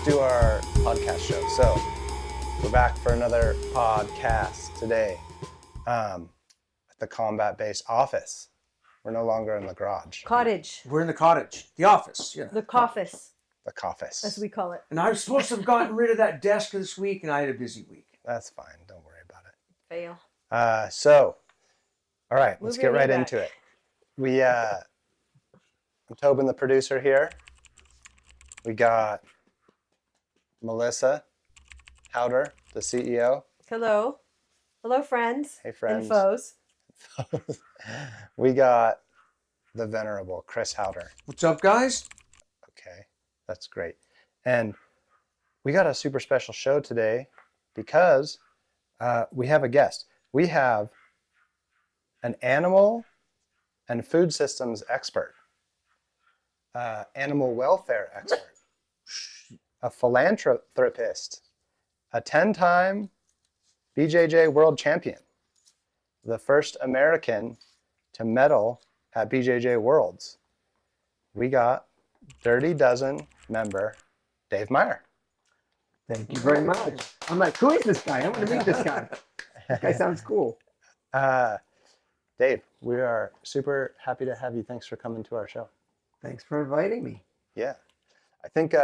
let's do our podcast show. So we're back for another podcast today at the combat base office. We're no longer in the garage. Cottage. We're in the cottage, the office. Yeah. The coffice, The coffice. as we call it. And I was supposed to have gotten rid of that desk this week, and I had a busy week. That's fine. Don't worry about it. Fail. All right, let's Moving get right back. into it. I'm Tobin, the producer here. We got Melissa Haueter, the CEO. Hello. Hello, friends. Hey, friends. And foes. We got the venerable Chris Haueter. What's up, guys? Okay, that's great. And we got a super special show today because we have a guest. We have an animal and food systems expert, animal welfare expert, a philanthropist, a 10-time BJJ world champion, the first American to medal at BJJ Worlds. We got Dirty Dozen member Dave Meyer. Thank you very much. I'm like, who is this guy? I want to meet this guy. This guy sounds cool. Dave, we are super happy to have you. Thanks for coming to our show. Thanks for inviting me. Yeah. I think,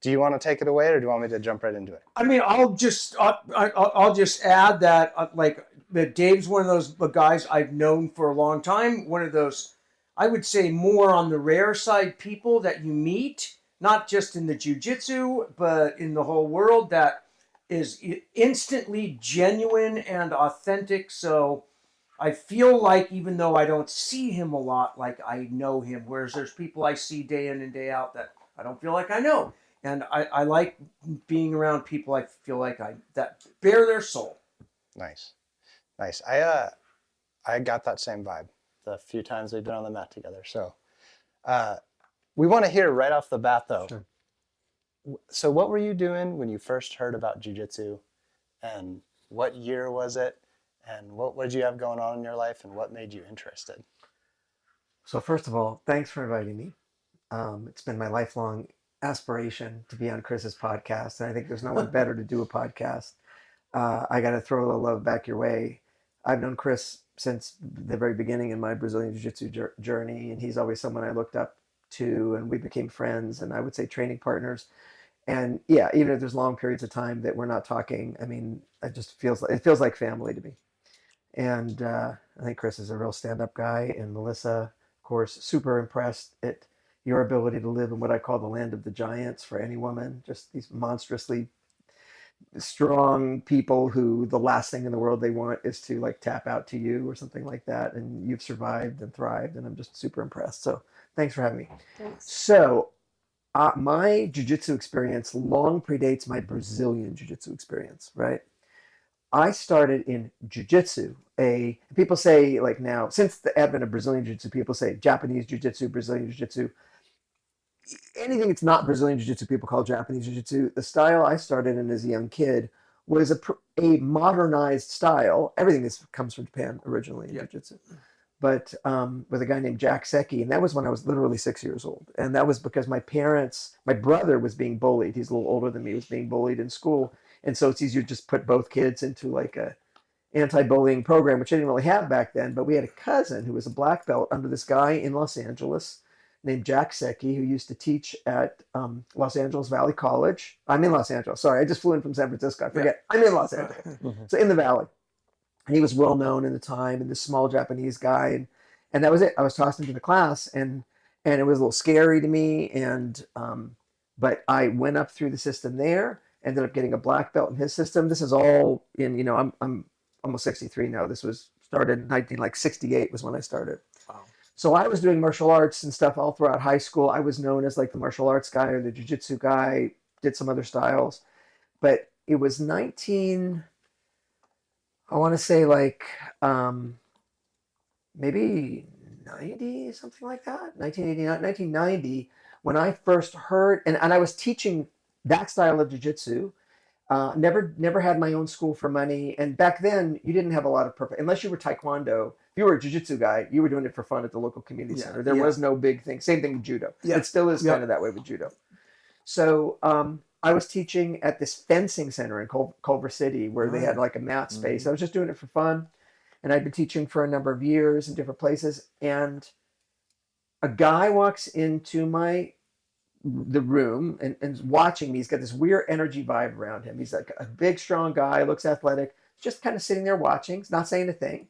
do you want to take it away or do you want me to jump right into it? I mean, I'll just add that that Dave's one of those guys I've known for a long time. One of those, I would say, more on the rare side people that you meet, not just in the jiu-jitsu, but in the whole world, that is instantly genuine and authentic. So I feel like, even though I don't see him a lot, like I know him, whereas there's people I see day in and day out that I don't feel like I know. And I like being around people I feel like that bear their soul. Nice. Nice. I got that same vibe the few times we've been on the mat together. So we want to hear right off the bat, though. Sure. So what were you doing when you first heard about jiu-jitsu, and what year was it, and what did you have going on in your life, and what made you interested? So first of all, thanks for inviting me. It's been my lifelong aspiration to be on Chris's podcast, and I think there's no one better to do a podcast. I got to throw a little love back your way. I've known Chris since the very beginning in my Brazilian Jiu-Jitsu journey, and he's always someone I looked up to, and we became friends, and I would say training partners. And yeah, even if there's long periods of time that we're not talking, I mean, it feels like family to me. And I think Chris is a real stand-up guy, and Melissa, of course, super impressed at your ability to live in what I call the land of the giants for any woman. Just these monstrously strong people who the last thing in the world they want is to like tap out to you or something like that. And you've survived and thrived, and I'm just super impressed. So thanks for having me. Thanks. So my jiu-jitsu experience long predates my Brazilian jiu-jitsu experience, right? I started in jiu-jitsu. People say, like now, since the advent of Brazilian jiu-jitsu, people say Japanese jiu-jitsu, Brazilian jiu-jitsu. Anything that's not Brazilian jiu-jitsu, people call Japanese jiu-jitsu. The style I started in as a young kid was a modernized style. Everything comes from Japan originally in jiu-jitsu. But with a guy named Jack Secchi, and that was when I was literally 6 years old. And that was because my brother was being bullied. He's a little older than me, was being bullied in school. And so it's easier to just put both kids into like a anti-bullying program, which I didn't really have back then. But we had a cousin who was a black belt under this guy in Los Angeles named Jack Secchi, who used to teach at Los Angeles Valley College. I'm in Los Angeles. Sorry, I just flew in from San Francisco. I forget. Yeah. I'm in Los Angeles. So in the Valley. And he was well known in the time, and this small Japanese guy, and that was it. I was tossed into the class, and it was a little scary to me, and but I went up through the system there, ended up getting a black belt in his system. This is all in, I'm almost 63 now. This was started in 1968 was when I started. Wow. So I was doing martial arts and stuff all throughout high school. I was known as like the martial arts guy or the jiu-jitsu guy, did some other styles, but it was I want to say like maybe 90, something like that, 1989, 1990, when I first heard, and I was teaching that style of jiu-jitsu. Never had my own school for money. And back then, you didn't have a lot of purpose. Unless you were Taekwondo, if you were a jiu-jitsu guy, you were doing it for fun at the local community center. There was no big thing. Same thing with judo. It still is kind of that way with judo. So I was teaching at this fencing center in Culver City where they had like a mat space. I was just doing it for fun. And I'd been teaching for a number of years in different places. And a guy walks into the room and is watching me. He's got this weird energy vibe around him. He's like a big, strong guy, looks athletic, just kind of sitting there watching, not saying a thing.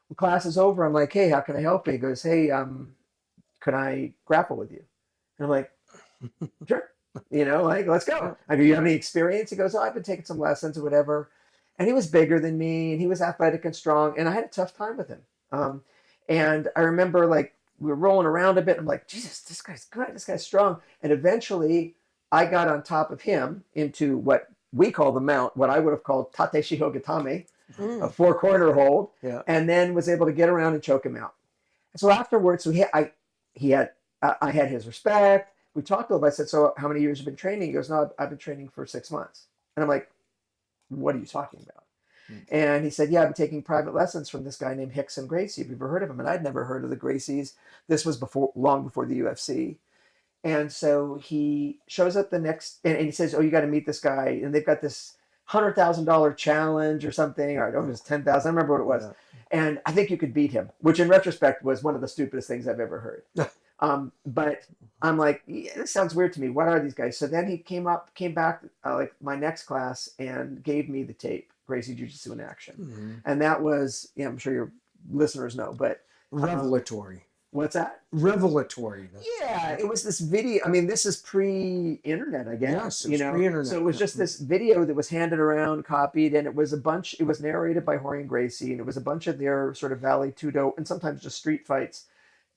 When class is over, I'm like, hey, how can I help you? He goes, hey, can I grapple with you? And I'm like, sure. Like, let's go. I go, you have any experience? He goes, oh, I've been taking some lessons or whatever. And he was bigger than me, and he was athletic and strong, and I had a tough time with him. And I remember, like, we were rolling around a bit. I'm like, Jesus, this guy's good. This guy's strong. And eventually, I got on top of him into what we call the mount, what I would have called tate shihogatame, a four-corner hold, and then was able to get around and choke him out. And so afterwards, I had his respect. We talked a little bit. I said, so how many years have you been training? He goes, no, I've been training for 6 months. And I'm like, what are you talking about? And he said, yeah, I've been taking private lessons from this guy named Rigan Gracie. Have you ever heard of him? And I'd never heard of the Gracies. This was long before the UFC. And so he shows up the next, and he says, oh, you got to meet this guy. And they've got this $100,000 challenge or something. Or I don't know, it was 10,000. I remember what it was. Yeah. And I think you could beat him, which in retrospect was one of the stupidest things I've ever heard. But I'm like, yeah, this sounds weird to me. What are these guys? So then he came back like my next class and gave me the tape, Gracie Jiu-Jitsu in Action. And that was, I'm sure your listeners know, but revelatory. What's that? Revelatory. Yeah, it was this video. I mean, this is pre-internet, I guess. Yes, it was pre-internet. So it was just this video that was handed around, copied, and it was narrated by Rigan Gracie, and it was a bunch of their sort of Vale Tudo and sometimes just street fights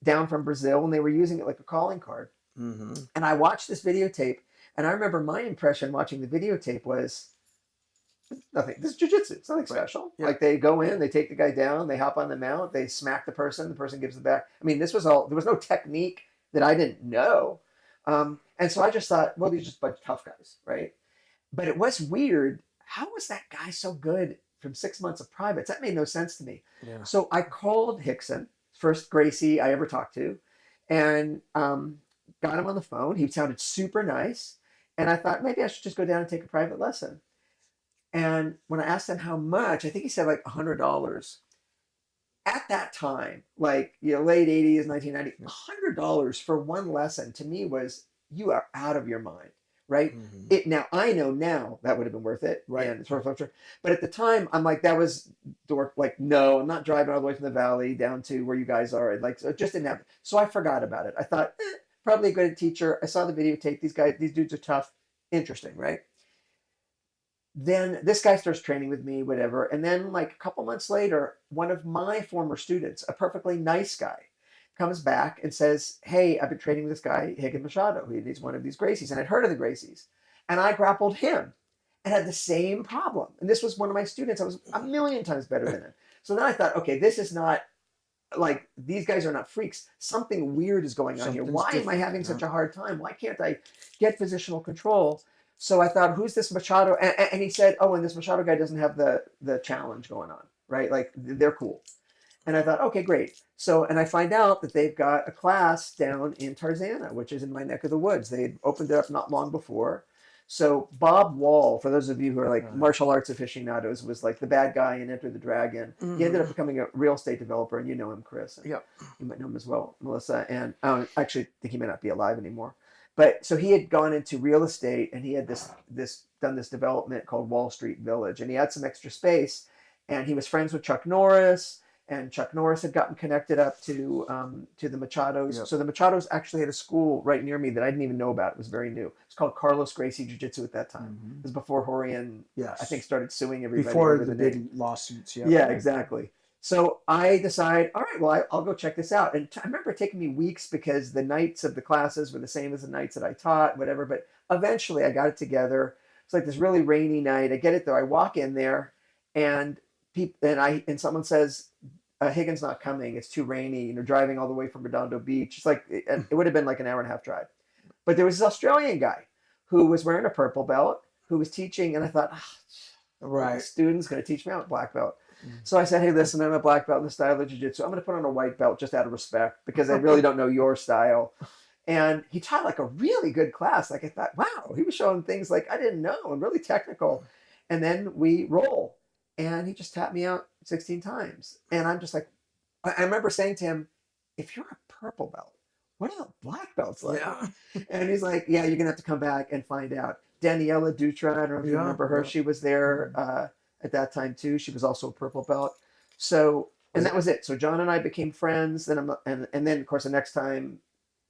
down from Brazil, and they were using it like a calling card. And I watched this videotape, and I remember my impression watching the videotape was nothing. This is jiu-jitsu. It's nothing special. Yeah. Like they go in, they take the guy down, they hop on the mount, they smack the person gives the back. I mean, there was no technique that I didn't know. And so I just thought, well, these are just a bunch of tough guys, right? But it was weird. How was that guy so good from 6 months of privates? That made no sense to me. Yeah. So I called Rigan, first Gracie I ever talked to, and got him on the phone. He sounded super nice. And I thought maybe I should just go down and take a private lesson. And when I asked him how much, I think he said like $100. At that time, like, late 80s, 1990, $100 for one lesson to me was, you are out of your mind, right? Now, I know now that would have been worth it. Right. And but at the time, I'm like, that was like, no, I'm not driving all the way from the valley down to where you guys are. Like, so it just didn't happen. So I forgot about it. I thought, probably a good teacher. I saw the videotape. These dudes are tough. Interesting, right? Then this guy starts training with me, whatever. And then like a couple months later, one of my former students, a perfectly nice guy, comes back and says, hey, I've been training with this guy, Rigan Machado. He's one of these Gracies. And I'd heard of the Gracies. And I grappled him and had the same problem. And this was one of my students. I was a million times better than him. So then I thought, okay, this is not like, these guys are not freaks. Something weird is going on here. Why am I having such a hard time? Why can't I get positional control? So I thought, who's this Machado? And he said, oh, and this Machado guy doesn't have the challenge going on, right? Like, they're cool. And I thought, okay, great. So, and I find out that they've got a class down in Tarzana, which is in my neck of the woods. They had opened it up not long before. So Bob Wall, for those of you who are like martial arts aficionados, was like the bad guy in Enter the Dragon. He ended up becoming a real estate developer, and you know him, Chris. Yeah. You might know him as well, Melissa. And actually, I think he may not be alive anymore. But so he had gone into real estate, and he had done this development called Wall Street Village, and he had some extra space, and he was friends with Chuck Norris, and Chuck Norris had gotten connected up to the Machados. Yep. So the Machados actually had a school right near me that I didn't even know about. It was very new. It's called Carlos Gracie Jiu-Jitsu at that time. It was before Horian, I think, started suing everybody. Before the big lawsuits, Yeah, exactly. So I decide, all right, well, I'll go check this out. And I remember it taking me weeks because the nights of the classes were the same as the nights that I taught, whatever. But eventually I got it together. It's like this really rainy night. I get it there. I walk in there, and someone says, Higgins not coming. It's too rainy. Driving all the way from Redondo Beach. It's like, it would have been like an hour and a half drive. But there was this Australian guy who was wearing a purple belt, who was teaching. And I thought, right, student's going to teach me out black belt. So I said, hey, listen, I'm a black belt in the style of jiu-jitsu. I'm going to put on a white belt just out of respect because I really don't know your style. And he taught like a really good class. Like I thought, wow, he was showing things like I didn't know and really technical. And then we roll, and he just tapped me out 16 times. And I'm just like, I remember saying to him, if you're a purple belt, what are the black belts like? Yeah. And he's like, yeah, you're gonna have to come back and find out. Daniela Dutra, I don't know if you remember her. She was there at that time too. She was also a purple belt. So, and that was it. So John and I became friends. And then of course the next time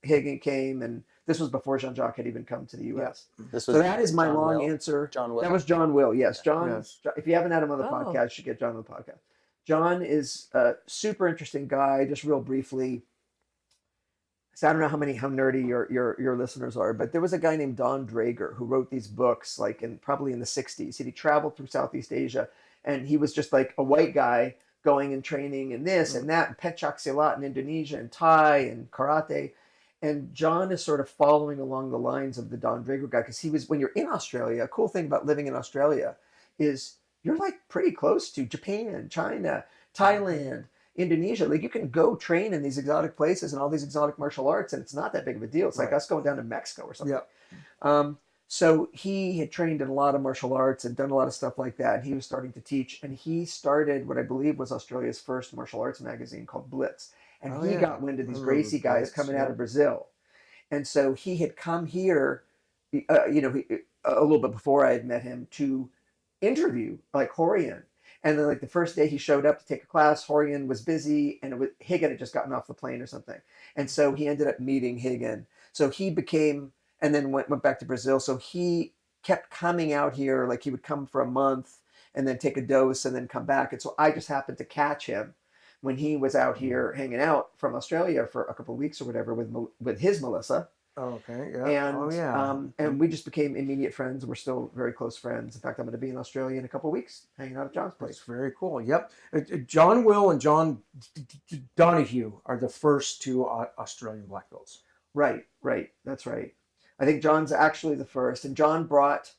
Higgin came, and this was before Jean-Jacques had even come to the U.S. This So was that is my John long Will. answer. John Will. That was John Will. Yes, John. Yes. If you haven't had him on the Oh. podcast, you should get John on the podcast. John is a super interesting guy. Just real briefly, so I don't know how nerdy your listeners are, but there was a guy named Don Draeger who wrote these books like probably in the 60s. He traveled through Southeast Asia, and he was just like a white guy going and training in this and that, and pencak silat in Indonesia, and Thai and karate. And John is sort of following along the lines of the Don Draeger guy, because he was, when you're in Australia, a cool thing about living in Australia is you're like pretty close to Japan, China, Thailand, Indonesia. Like you can go train in these exotic places and all these exotic martial arts, and it's not that big of a deal. It's like us going down to Mexico or something. Yeah. So he had trained in a lot of martial arts and done a lot of stuff like that. And he was starting to teach, and he started what I believe was Australia's first martial arts magazine called Blitz. And he got wind of these Gracie guys coming out of Brazil. And so he had come here, a little bit before I had met him, to interview like Horian. And then like the first day he showed up to take a class, Horian was busy, and Higgin had just gotten off the plane or something. And so he ended up meeting Higgin. So he became, and then went back to Brazil. So he kept coming out here, like he would come for a month and then take a dose and then come back. And so I just happened to catch him when he was out here hanging out from Australia for a couple of weeks or whatever with his Melissa. Oh, okay. Yeah. And and we just became immediate friends. We're still very close friends. In fact, I'm going to be in Australia in a couple of weeks, hanging out at John's place. That's very cool. Yep. John Will and John Donahue are the first two Australian black belts. Right. That's right. I think John's actually the first, and John brought,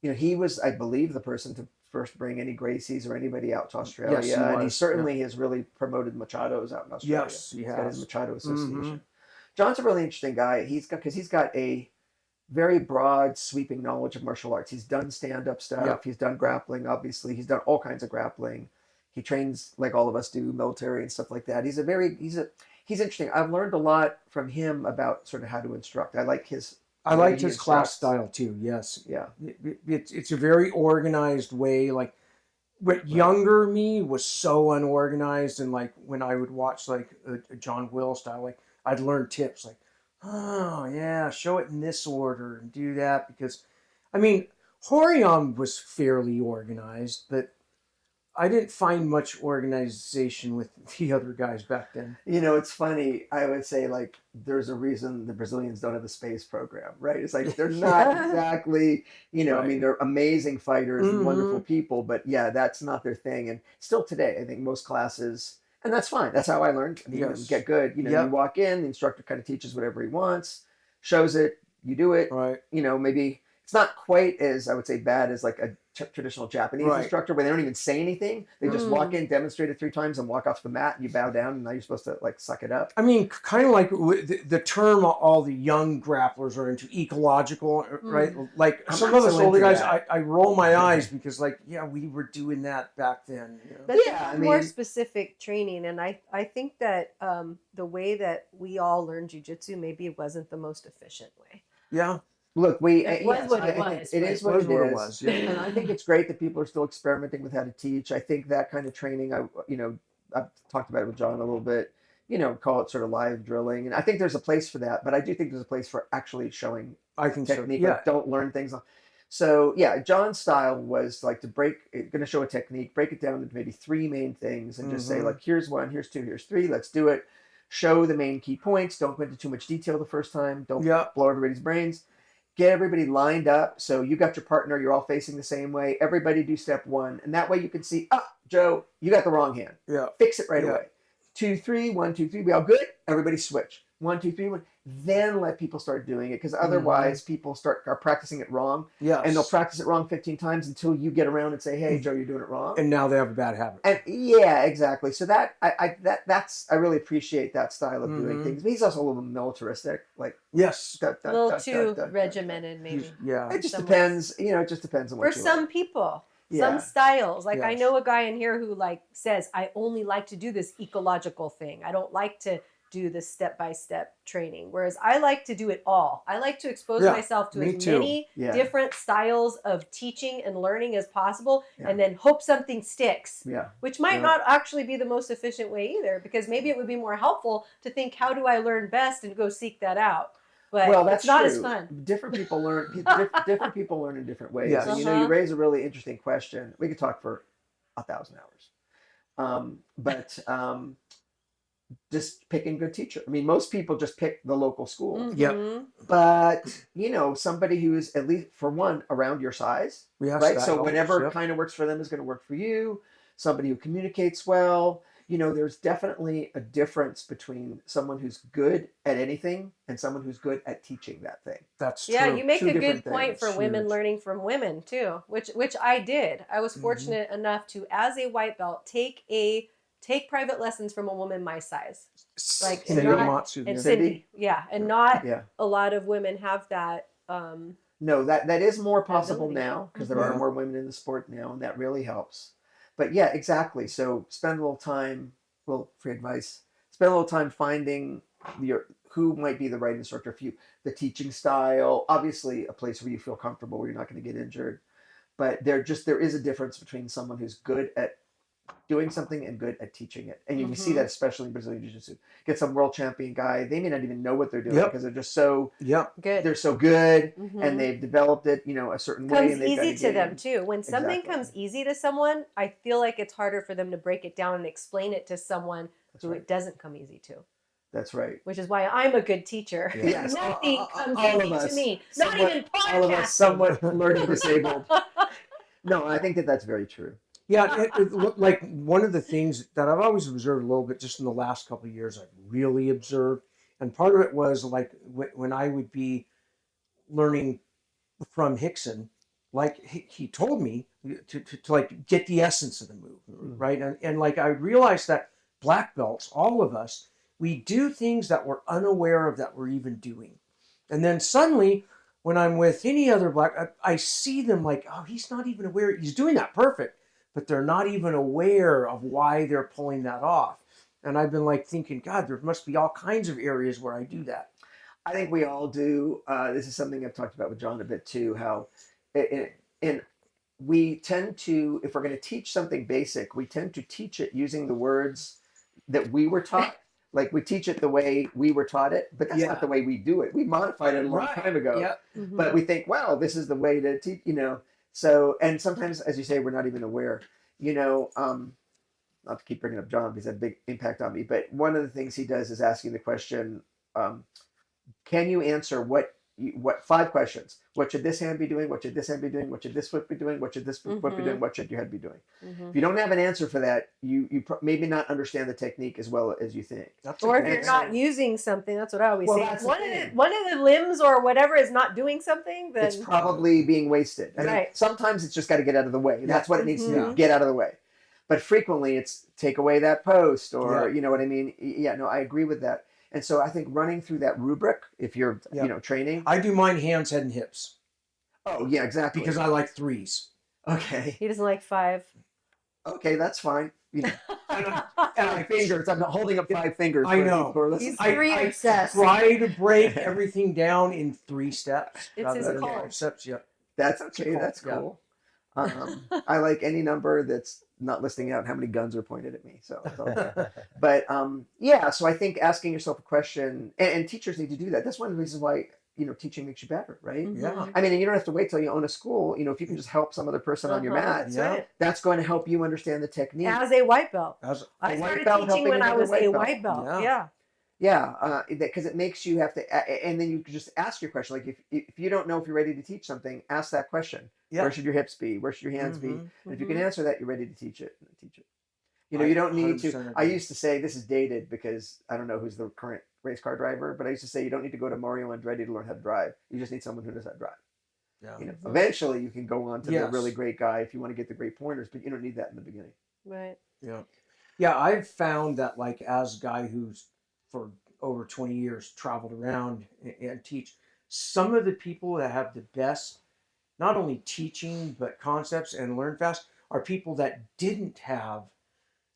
he was, I believe, the person to first bring any Gracies or anybody out to Australia. Yes, he and he was, certainly has really promoted Machados out in Australia. Yes, he He's has. got his Machado Association. John's a really interesting guy. He's got a very broad, sweeping knowledge of martial arts. He's done stand-up stuff. Yep. He's done grappling, obviously. He's done all kinds of grappling. He trains like all of us do, military and stuff like that. He's interesting. I've learned a lot from him about sort of how to instruct. I liked his class style too. Yes. Yeah. It's a very organized way. Like, but younger me was so unorganized, and like when I would watch like a John Will style, like I'd learn tips like, oh yeah, show it in this order and do that, because, I mean, Horion was fairly organized, but I didn't find much organization with the other guys back then. It's funny. I would say like there's a reason the Brazilians don't have a space program, right? It's like they're not exactly, Right. I mean, they're amazing fighters and wonderful people, but yeah, that's not their thing. And still today, I think most classes, and that's fine. That's how I learned. I mean, Yes. get good. You walk in, the instructor kind of teaches whatever he wants, shows it, you do it. Right. Maybe it's not quite as, I would say, bad as like a traditional Japanese instructor where they don't even say anything. They just walk in, demonstrate it 3 times, and walk off the mat, and you bow down, and now you're supposed to like suck it up. I mean, kind of like the term all the young grapplers are into, ecological, right? Like I'm some not of us so older into guys, that. I roll my eyes because like, yeah, we were doing that back then. But Yeah, it's I more mean- specific training, and I think that the way that we all learn jiu-jitsu, maybe it wasn't the most efficient way. Yeah. Look, It was what it I think was, it right? is what it is. was. Yeah. And I think it's great that people are still experimenting with how to teach. I think that kind of training, I've talked about it with John a little bit, call it sort of live drilling. And I think there's a place for that, but I do think there's a place for actually showing I think technique. so. Yeah. Like, don't learn things. So yeah, John's style was like going to show a technique, break it down into maybe 3 main things, and just say like, here's 1, here's 2, here's 3, let's do it. Show the main key points. Don't go into too much detail the first time. Don't blow everybody's brains. Get everybody lined up. So you got your partner, you're all facing the same way. Everybody do step 1. And that way you can see, Joe, you got the wrong hand. Yeah. Fix it right away. 2, 3, 1, 2, 3. We all good? Everybody switch. 1, 2, 3, 1. then let people start doing it, because otherwise people are practicing it wrong, Yes. and they'll practice it wrong 15 times until you get around and say, hey, Joe, you're doing it wrong. And now they have a bad habit. And yeah, exactly. So that I really appreciate that style of doing things. But he's also a little militaristic, like Yes. A little too regimented, maybe. Yeah. It just Some depends. You know, it just depends on what For you some like. people, Yeah. some styles. Like I Yes. know a guy in here who like says, I only like to do this ecological thing. I don't like to do the step-by-step training. Whereas I like to do it all. I like to expose myself to me as too. many different styles of teaching and learning as possible, and then hope something sticks. Yeah. Which might not actually be the most efficient way either, because maybe it would be more helpful to think, how do I learn best, and go seek that out. But Well, that's it's not true. as fun. Different people learn. Different people learn in different ways. Yes. And, you know, you raise a really interesting question. We could talk for 1,000 hours, but just picking good teacher. I mean, most people just pick the local school. Mhm. But you know, somebody who is at least for one around your size, Yes, right? that So helps, whatever yep. kind of works for them is going to work for you. Somebody who communicates well. You know, there's definitely a difference between someone who's good at anything and someone who's good at teaching that thing. That's true. Yeah, you make Two a good different point for things. women Huge. learning from women too, which I did. I was fortunate enough to, as a white belt, take private lessons from a woman my size, like Cindy not- Matsu, and yeah. Cindy, and not Yeah. a lot of women have that. No, that is more possible Ability. now because there are Mhm. more women in the sport now, and that really helps. But yeah, exactly. So spend a little time, well, free advice. Spend a little time finding who might be the right instructor for you. The teaching style, obviously, a place where you feel comfortable, where you're not going to get injured. But there is a difference between someone who's good at doing something and good at teaching it. And you can see that especially in Brazilian Jiu-Jitsu. Get some world champion guy, they may not even know what they're doing because they're just so Good. they're so good Mhm. and they've developed it, you know, a certain way. Comes And they've got easy a to them game. too. When something Exactly. comes easy to someone, I feel like it's harder for them to break it down and explain it to someone That's who right. it doesn't come easy to. That's right. Which is why I'm a good teacher. Yes. Nothing comes All of easy us. to me. Somewhat- Not even All of us podcasting. somewhat learning disabled. No, I think that's very true. Yeah, like one of the things that I've always observed a little bit, just in the last couple of years, I've really observed, and part of it was like when I would be learning from Hickson, like he told me to like get the essence of the move, right? And like I realized that black belts, all of us, we do things that we're unaware of that we're even doing, and then suddenly, when I'm with any other black, I see them like, oh, he's not even aware he's doing that perfect. But they're not even aware of why they're pulling that off. And I've been like thinking, God, there must be all kinds of areas where I do that. I think we all do. This is something I've talked about with John a bit too, how we tend to, if we're going to teach something basic, we tend to teach it using the words that we were taught. Like we teach it the way we were taught it, but that's not the way we do it. We modified it a long time ago. Yeah. But we think, well, this is the way to teach, you know. So, and sometimes, as you say, we're not even aware, you know, not to keep bringing up John because that had a big impact on me, but one of the things he does is asking the question, can you answer what 5 questions? What should this hand be doing? What should this hand be doing? What should this foot be doing? What should this foot be doing? What should your head be doing? If you don't have an answer for that, you maybe not understand the technique as well as you think. Or if you're not using something, that's what I always say. That's If the one of the limbs or whatever is not doing something, then It's probably being wasted. I mean, sometimes it's just got to get out of the way. That's what it needs to do. Get out of the way. But frequently it's take away that post or, you know what I mean? Yeah, no, I agree with that. And so I think running through that rubric, if you're, you know, training. I do mine hands, head, and hips. Oh, yeah, exactly. Because I like 3s. Okay. he doesn't like 5. Okay, that's fine. You know, And my fingers. I'm not holding up 5 fingers. I for know. people who are listening. He's I 3 obsessed. try to break everything down in 3 steps. It's rather his than call. 5 steps. Yeah. That's okay. cool. That's Yeah. cool. I like any number that's not listing out how many guns are pointed at me. So, it's all good. But yeah, so I think asking yourself a question, and teachers need to do that. That's one of the reasons why, you know, teaching makes you better, right? Yeah. I mean, and you don't have to wait till you own a school. You know, if you can just help some other person on your mat, That's right. that's going to help you understand the technique. As a white belt. As I a white started belt teaching helping when I another was white a belt. white belt. Yeah. Yeah. Yeah, because it makes you have to, and then you can just ask your question. Like if you don't know if you're ready to teach something, ask that question. Yeah. Where should your hips be? Where should your hands be? And if you can answer that, you're ready to teach it. Teach it. You know, you don't need 100% to. agree. I used to say, this is dated because I don't know who's the current race car driver, but I used to say you don't need to go to Mario Andretti to learn how to drive. You just need someone who knows how to drive. Yeah. You know, eventually you can go on to the Yes. really great guy if you want to get the great pointers, but you don't need that in the beginning. Right. Yeah. Yeah, I've found that, like, as a guy who's for over 20 years traveled around and teach, some of the people that have the best, not only teaching, but concepts and learn fast are people that didn't have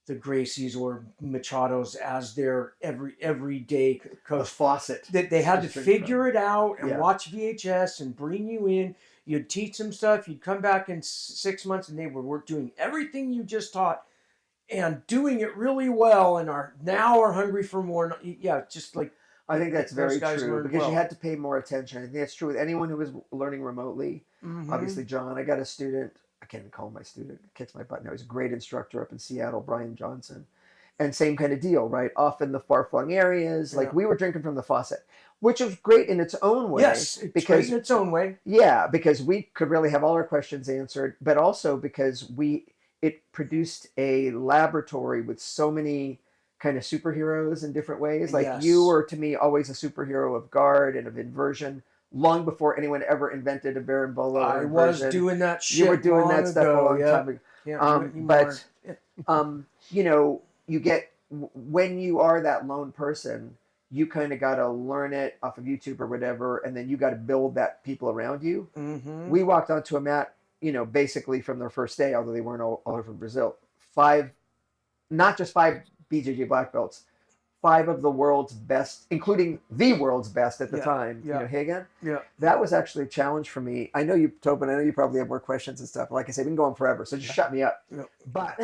the Gracies or Machados as their everyday A coach. faucet. That they had to Just drink figure from. it out and Yeah. watch VHS and bring you in. You'd teach them stuff. You'd come back in 6 months and they were doing everything you just taught and doing it really well and are hungry for more. Yeah, just like I think that's those very guys true learn because well. you had to pay more attention. I think that's true with anyone who was learning remotely. Mhm. Obviously, John, I got a student, I can't even call him my student, kicks my butt now. He's a great instructor up in Seattle, Brian Johnson. And same kind of deal, right? Off in the far-flung areas, like Yeah. we were drinking from the faucet, which was great in its own way. Yes, it's great in its own way. Yeah, because we could really have all our questions answered, but also because it produced a laboratory with so many kind of superheroes in different ways. Like Yes. you were to me always a superhero of guard and of inversion, long before anyone ever invented a barimbolo. I or was inversion. doing that shit. You were doing long that stuff a ago, long yeah. time ago. Can't do it anymore. But you know, you get when you are that lone person, you kind of got to learn it off of YouTube or whatever, and then you got to build that people around you. Mhm. We walked onto a mat, you know, basically from their first day, although they weren't all over Brazil. Not just five BJJ black belts, 5 of the world's best, including the world's best at the Yeah, time. yeah. You know, Hagen. Yeah. That was actually a challenge for me. I know you, Tobin. I know you probably have more questions and stuff. Like I said, we can go on forever, so just shut me up. Yeah. But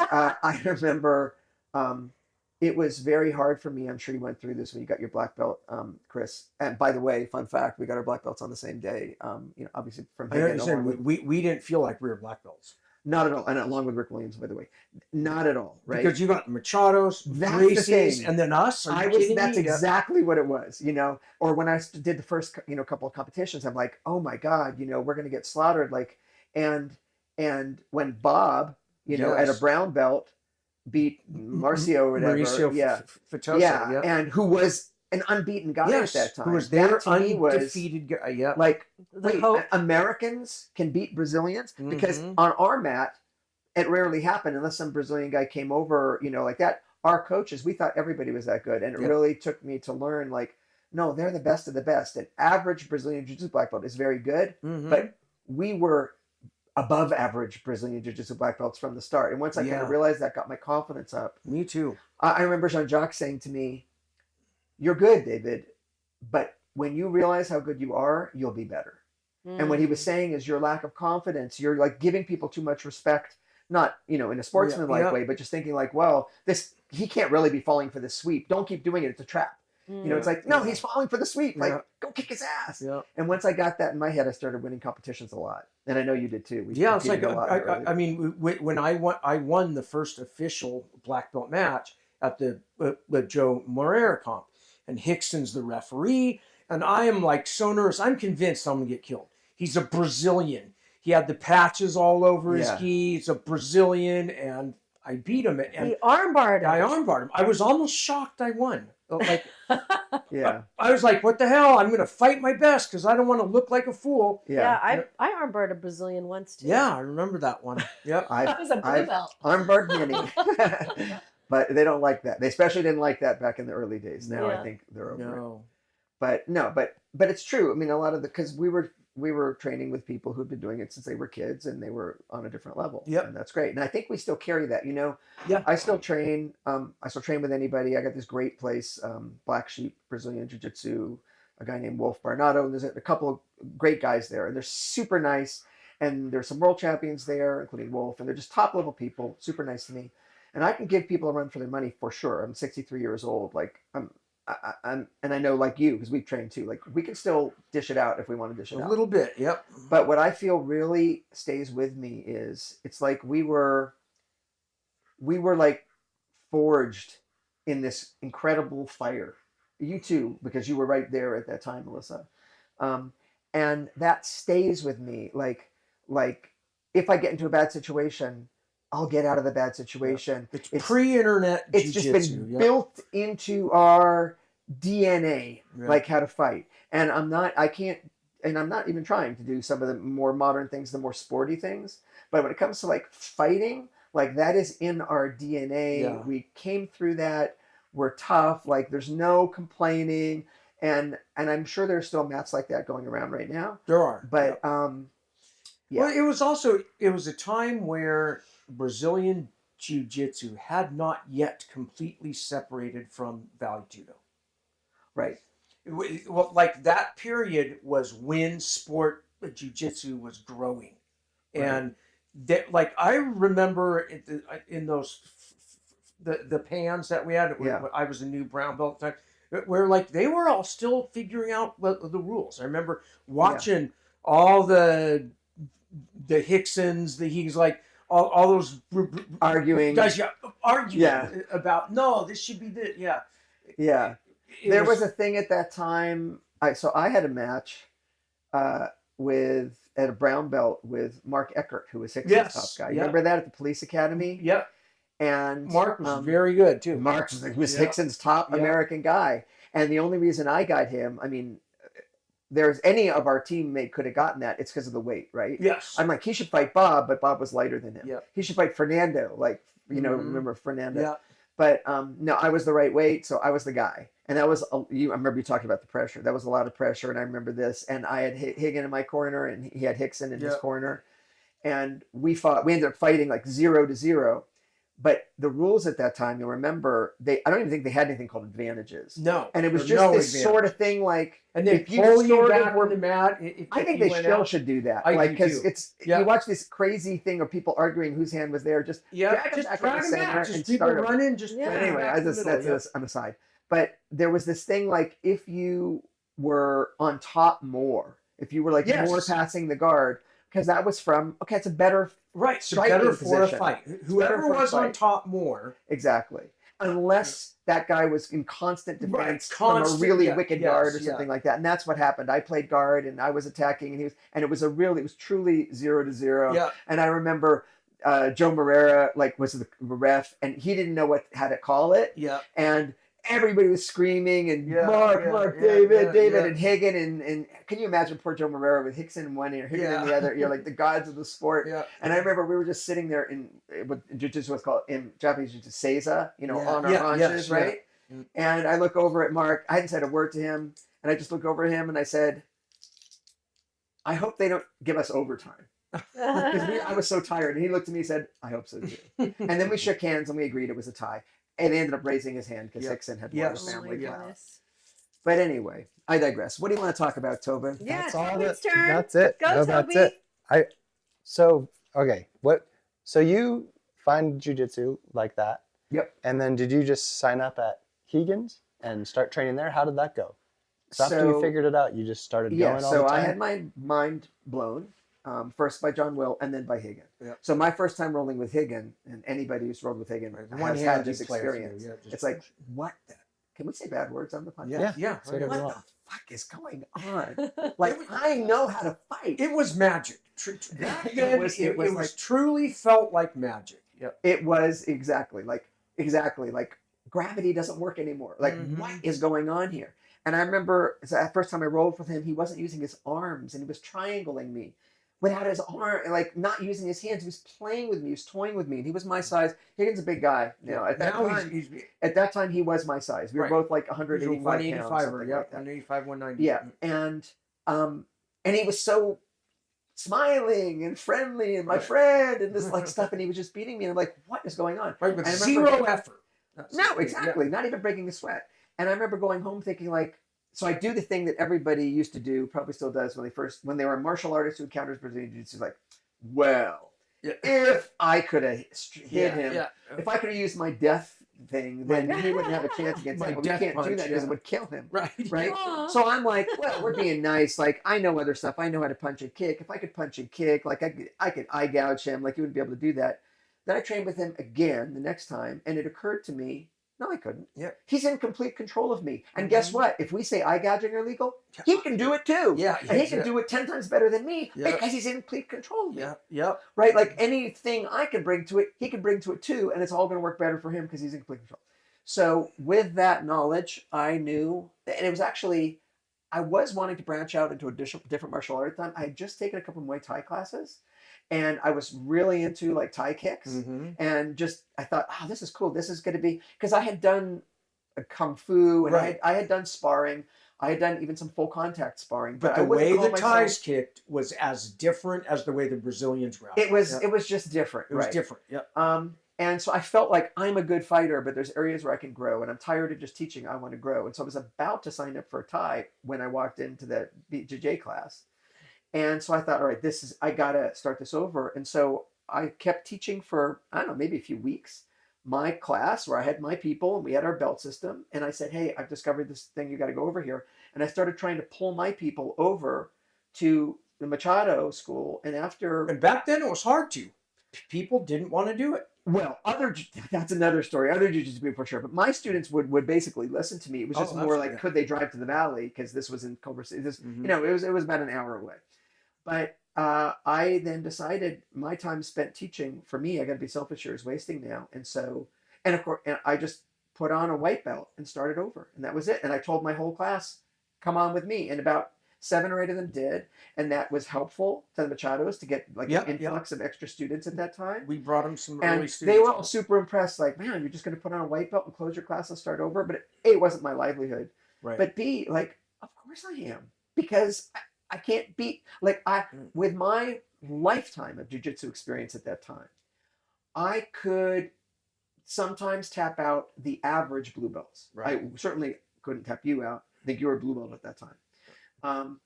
I remember it was very hard for me. I'm sure you went through this when you got your black belt, Chris. And by the way, fun fact, we got our black belts on the same day. You know, obviously from I know Hagen. you said we didn't feel like we were black belts. Not at all. And along with Rick Williams, by the way. Not at all, right? Because you got Machados, That's the Gracies, thing. and then us. Are you kidding That's me? Yeah. exactly what it was, you know. Or when I did the first, you know, couple of competitions, I'm like, oh my God, you know, we're going to get slaughtered. Like, and when Bob, you know, at a Yes. brown belt beat Marcio or whatever. Mauricio yeah. Fitosa, Yeah. And who was an unbeaten guy yes, at that time. who was their That to me was undefeated guy. Yeah. like, The wait, hope. Americans can beat Brazilians? Because Mhm. on our mat, it rarely happened unless some Brazilian guy came over, you know, like that. Our coaches, we thought everybody was that good. And it Yeah. really took me to learn, like, no, they're the best of the best. An average Brazilian Jiu-Jitsu black belt is very good, Mhm. but we were above average Brazilian Jiu-Jitsu black belts from the start. And once I kind Yeah. of realized that, got my confidence up. Me too. I remember Jean-Jacques saying to me, you're good, David, but when you realize how good you are, you'll be better. And what he was saying is your lack of confidence, you're like giving people too much respect, not, you know, in a sportsmanlike yeah. way, but just thinking like, well, he can't really be falling for this sweep. Don't keep doing it. It's a trap. You know, it's like, no, he's falling for the sweep. Like, Yeah. go kick his ass. Yeah. And once I got that in my head, I started winning competitions a lot. And I know you did too. We Yeah, it's like competed a lot in the early I mean, when I won the first official black belt match at the Joe Moreira comp, and Hickson's the referee, and I am like so nervous. I'm convinced I'm gonna get killed. He's a Brazilian. He had the patches all over his Yeah. gi. He's a Brazilian, and I beat him. And He armbarred him. I armbarred him. I was almost shocked I won. Like, Yeah. I was like, what the hell? I'm gonna fight my best because I don't want to look like a fool. Yeah, Yeah. I armbarred a Brazilian once too. Yeah, I remember that one. Yep. It was a blue I've belt. armbarred many. But they don't like that. They especially didn't like that back in the early days. Now I Yeah. think they're over it. No. But no, but it's true. I mean, a lot of because we were training with people who've been doing it since they were kids and they were on a different level. Yep. And that's great. And I think we still carry that. You know, Yeah. I still train. I still train with anybody. I got this great place, Black Sheep Brazilian Jiu-Jitsu. A guy named Wolf Barnado. And there's a couple of great guys there, and they're super nice. And there's some world champions there, including Wolf, and they're just top level people, super nice to me. And I can give people a run for their money for sure. I'm 63 years old. Like I'm, and I know like you, because we've trained too. Like we can still dish it out if we want to dish it A out. little bit. Yep. But what I feel really stays with me is it's like we were like forged in this incredible fire. You too, because you were right there at that time, Melissa. And that stays with me. Like if I get into a bad situation, I'll get out of the bad situation. It's pre-internet It's just jiu-jitsu. been built into our DNA, like how to fight. And I'm not even trying to do some of the more modern things, the more sporty things. But when it comes to like fighting, like that is in our DNA. Yeah. We came through that. We're tough. Like there's no complaining. And I'm sure there's still mats like that going around right now. There are. But yeah. Well, it was a time where Brazilian Jiu-Jitsu had not yet completely separated from Valley Judo. Right. Well, like that period was when sport Jiu-Jitsu was growing. Right. And that, like, I remember in those the pans that we had, Yeah. I was a new brown belt at the time, where like they were all still figuring out the rules. I remember watching all the Hicksons, he's like all those Arguing. guys, about no, this should be this, Yeah. There was a thing at that time. I had a match at a brown belt with Mark Eckert, who was Hickson's top guy. You remember that at the police academy? Yeah. And Mark was very good too. Mark was Hickson's top American guy. And the only reason I got him, I mean, there's any of our teammate could have gotten that. It's because of the weight, right? Yes. I'm like, he should fight Bob, but Bob was lighter than him. Yeah. He should fight Fernando, like, remember Fernando? Yeah. But no, I was the right weight, so I was the guy. And that was, I remember you talking about the pressure. That was a lot of pressure, and I remember this. And I had Higgin in my corner, and he had Hickson in his corner. And we ended up fighting like 0-0. But the rules at that time, you'll remember, I don't even think they had anything called advantages. No. And it was just this sort of thing like, and they pull you back on the mat. I think they still should do that. I like, do because too. it's, you watch this crazy thing of people arguing whose hand was there, just drag them back in the center and people start running, just But anyway, that's an aside. But there was this thing like, if you were on top more, if you were like more passing the guard, because that was from, it's a better striking better position. for a fight. Whoever was on top more. Exactly. Unless that guy was in constant defense from a really wicked guard or something like that. And that's what happened. I played guard and I was attacking and it was truly 0-0. Yeah. And I remember Joe Morera was the ref and he didn't know how to call it. Yeah. And everybody was screaming and Mark, David, and Higgin and can you imagine poor Joe Morera with Hickson in one ear, Higgin in the other? You're like the gods of the sport. Yeah. And I remember we were just sitting there in what Jiu-Jitsu was called in Japanese Jiu-Jitsu seiza, on our haunches, right? Yeah. And I look over at Mark. I hadn't said a word to him, and I just look over at him and I said, "I hope they don't give us overtime." Because I was so tired, and he looked at me and said, "I hope so too." And then we shook hands and we agreed it was a tie. And he ended up raising his hand because Hickson had more of a family clout. But anyway, I digress. What do you want to talk about, Tobin? Yeah, that's all. turn. That's it. Go, no, Toby. that's it. So you find jiu-jitsu like that. Yep. And then did you just sign up at Keegan's and start training there? How did that go? So after you figured it out, you just started going all the time? So I had my mind blown. First by John Will and then by Higgin. Yep. So my first time rolling with Higgin, and anybody who's rolled with Higgin has had this experience. It's like, what the? Can we say bad words on the podcast? Yeah. What the fuck is going on? Like, I know how to fight. It was magic. It was truly felt like magic. Yep. It was exactly like gravity doesn't work anymore. Like, what is going on here? And I remember the first time I rolled with him, he wasn't using his arms and he was triangling me. Without his arm, like not using his hands, he was playing with me, he was toying with me, and he was my size. Higgins a big guy, at that time, he was my size. We were both like 185 pounds. 185, 190. Yeah, and he was so smiling and friendly and my friend and this like stuff, and he was just beating me, and I'm like, what is going on? Right, with zero effort. No, exactly, not even breaking a sweat. And I remember going home thinking like, so I do the thing that everybody used to do, probably still does when they were a martial artist who encounters Brazilian Jiu-Jitsu, like, well, if I could have hit him, if I could have used my death thing, then he wouldn't have a chance against him. But we can't do that because it would kill him. Right? Aww. So I'm like, well, we're being nice. Like, I know other stuff. I know how to punch and kick. If I could punch and kick, like I could eye gouge him. Like, he wouldn't be able to do that. Then I trained with him again the next time, and it occurred to me, No, I couldn't. Yeah. He's in complete control of me. And guess what? If we say eye gouging are legal, he can do it too. Yeah. And he can do it 10 times better than me Yeah. because he's in complete control of me. Yeah. Yep. Right? Like anything I can bring to it, he can bring to it too. And it's all going to work better for him because he's in complete control. So with that knowledge, I knew, and it was actually, I was wanting to branch out into a different martial art at the time. I had just taken a couple of Muay Thai classes. And I was really into like Thai kicks, and just I thought, oh, this is cool. This is going to be, because I had done kung fu, and I had done sparring. I had done even some full contact sparring. But the way the Thais kicked was as different as the way the Brazilians were. It was just different. It was different. Yeah. And so I felt like I'm a good fighter, but there's areas where I can grow, and I'm tired of just teaching. I want to grow, and so I was about to sign up for a Thai when I walked into the BJJ class. And so I thought, all right, I got to start this over. And so I kept teaching for, I don't know, maybe a few weeks, my class where I had my people and we had our belt system. And I said, hey, I've discovered this thing. You got to go over here. And I started trying to pull my people over to the Machado school. And back then it was hard to. People didn't want to do it. Well, that's another story. Other jiu-jitsu people for sure. But my students would basically listen to me. It was just more like, could they drive to the valley? Because this was in Culver City. It was about an hour away. But I then decided my time spent teaching, for me, I got to be selfish here, is wasting now. And so, and of course, I just put on a white belt and started over. And that was it. And I told my whole class, come on with me. And about 7 or 8 of them did. And that was helpful to the Machados to get like an influx of extra students at that time. We brought them some and early students. They were all super impressed. Like, man, you're just going to put on a white belt and close your class and start over. But A, it wasn't my livelihood. Right. But B, like, of course I am. Because I can't beat, like, with my lifetime of jiu-jitsu experience at that time, I could sometimes tap out the average blue belts. Right. I certainly couldn't tap you out. I think you were a blue belt at that time.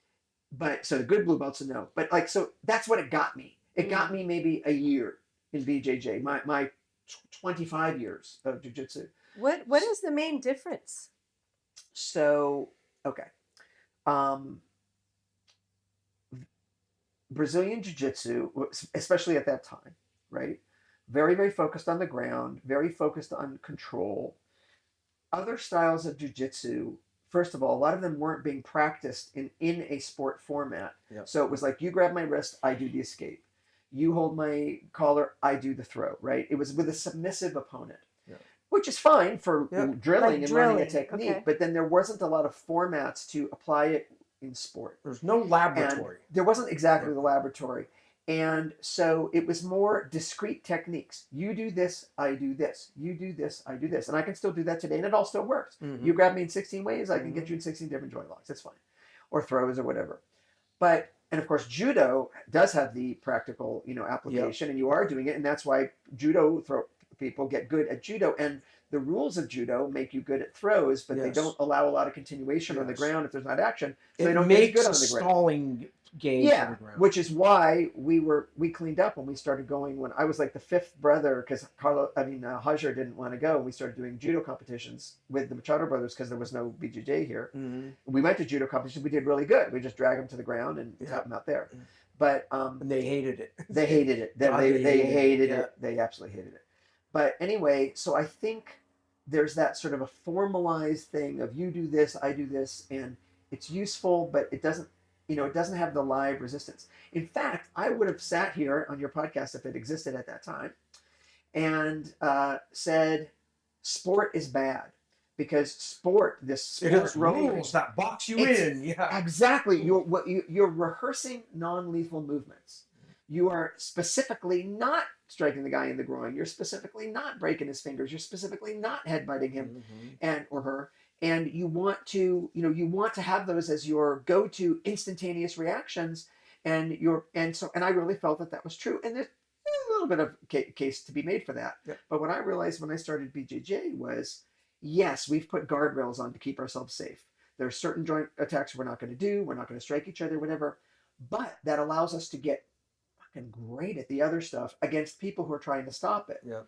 But so the good blue belts, no. But like, so that's what it got me. It got me maybe a year in BJJ, my 25 years of jiu-jitsu. What is the main difference? So, okay. Brazilian jiu-jitsu, especially at that time, right? Very, very focused on the ground, very focused on control. Other styles of jiu-jitsu, first of all, a lot of them weren't being practiced in a sport format. Yep. So it was like, you grab my wrist, I do the escape. You hold my collar, I do the throw, right? It was with a submissive opponent, which is fine for drilling and learning a technique, but then there wasn't a lot of formats to apply it in sport. There's no laboratory. And there wasn't exactly the laboratory. And so it was more discrete techniques. You do this, I do this. You do this, I do this. And I can still do that today, and it all still works. You grab me in 16 ways, I can get you in 16 different joint locks. That's fine. Or throws or whatever. But, and of course, judo does have the practical, application, and you are doing it. And that's why judo people get good at judo. And the rules of judo make you good at throws, but they don't allow a lot of continuation on the ground if there's not action. So they don't get good on the ground. Stalling games on the ground. Which is why we cleaned up when we started going, when I was like the 5th brother, because Haueter didn't want to go, and we started doing judo competitions with the Machado brothers because there was no BJJ here. We went to judo competitions. We did really good. We just dragged them to the ground and tap them out there. But and they hated it. They hated it. They hated it. They absolutely hated it. But anyway, so I think there's that sort of a formalized thing of you do this, I do this, and it's useful, but it doesn't have the live resistance. In fact, I would have sat here on your podcast if it existed at that time and said, sport is bad. Because this sport rules that box you in. Yeah, exactly. You're rehearsing non-lethal movements. You are specifically not striking the guy in the groin. You're specifically not breaking his fingers. You're specifically not headbutting him or her. And you want to have those as your go-to instantaneous reactions. And I really felt that was true. And there's a little bit of case to be made for that. Yeah. But what I realized when I started BJJ was, yes, we've put guardrails on to keep ourselves safe. There are certain joint attacks we're not going to do. We're not going to strike each other, whatever. But that allows us to get fucking great at the other stuff against people who are trying to stop it. Yeah.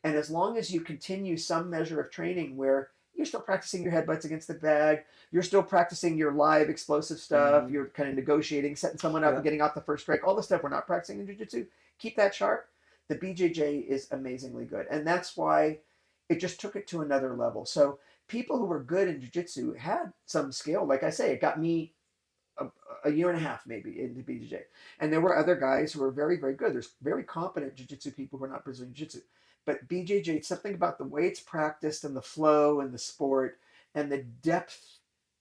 And as long as you continue some measure of training where you're still practicing your headbutts against the bag, you're still practicing your live explosive stuff, you're kind of negotiating, setting someone up and getting out the first strike, all the stuff we're not practicing in jiu-jitsu, keep that sharp. The BJJ is amazingly good. And that's why it just took it to another level. So people who were good in jiu-jitsu had some skill. Like I say, it got me a year and a half maybe into BJJ. And there were other guys who were very, very good. There's very competent jiu-jitsu people who are not Brazilian jiu-jitsu. But BJJ, it's something about the way it's practiced and the flow and the sport and the depth.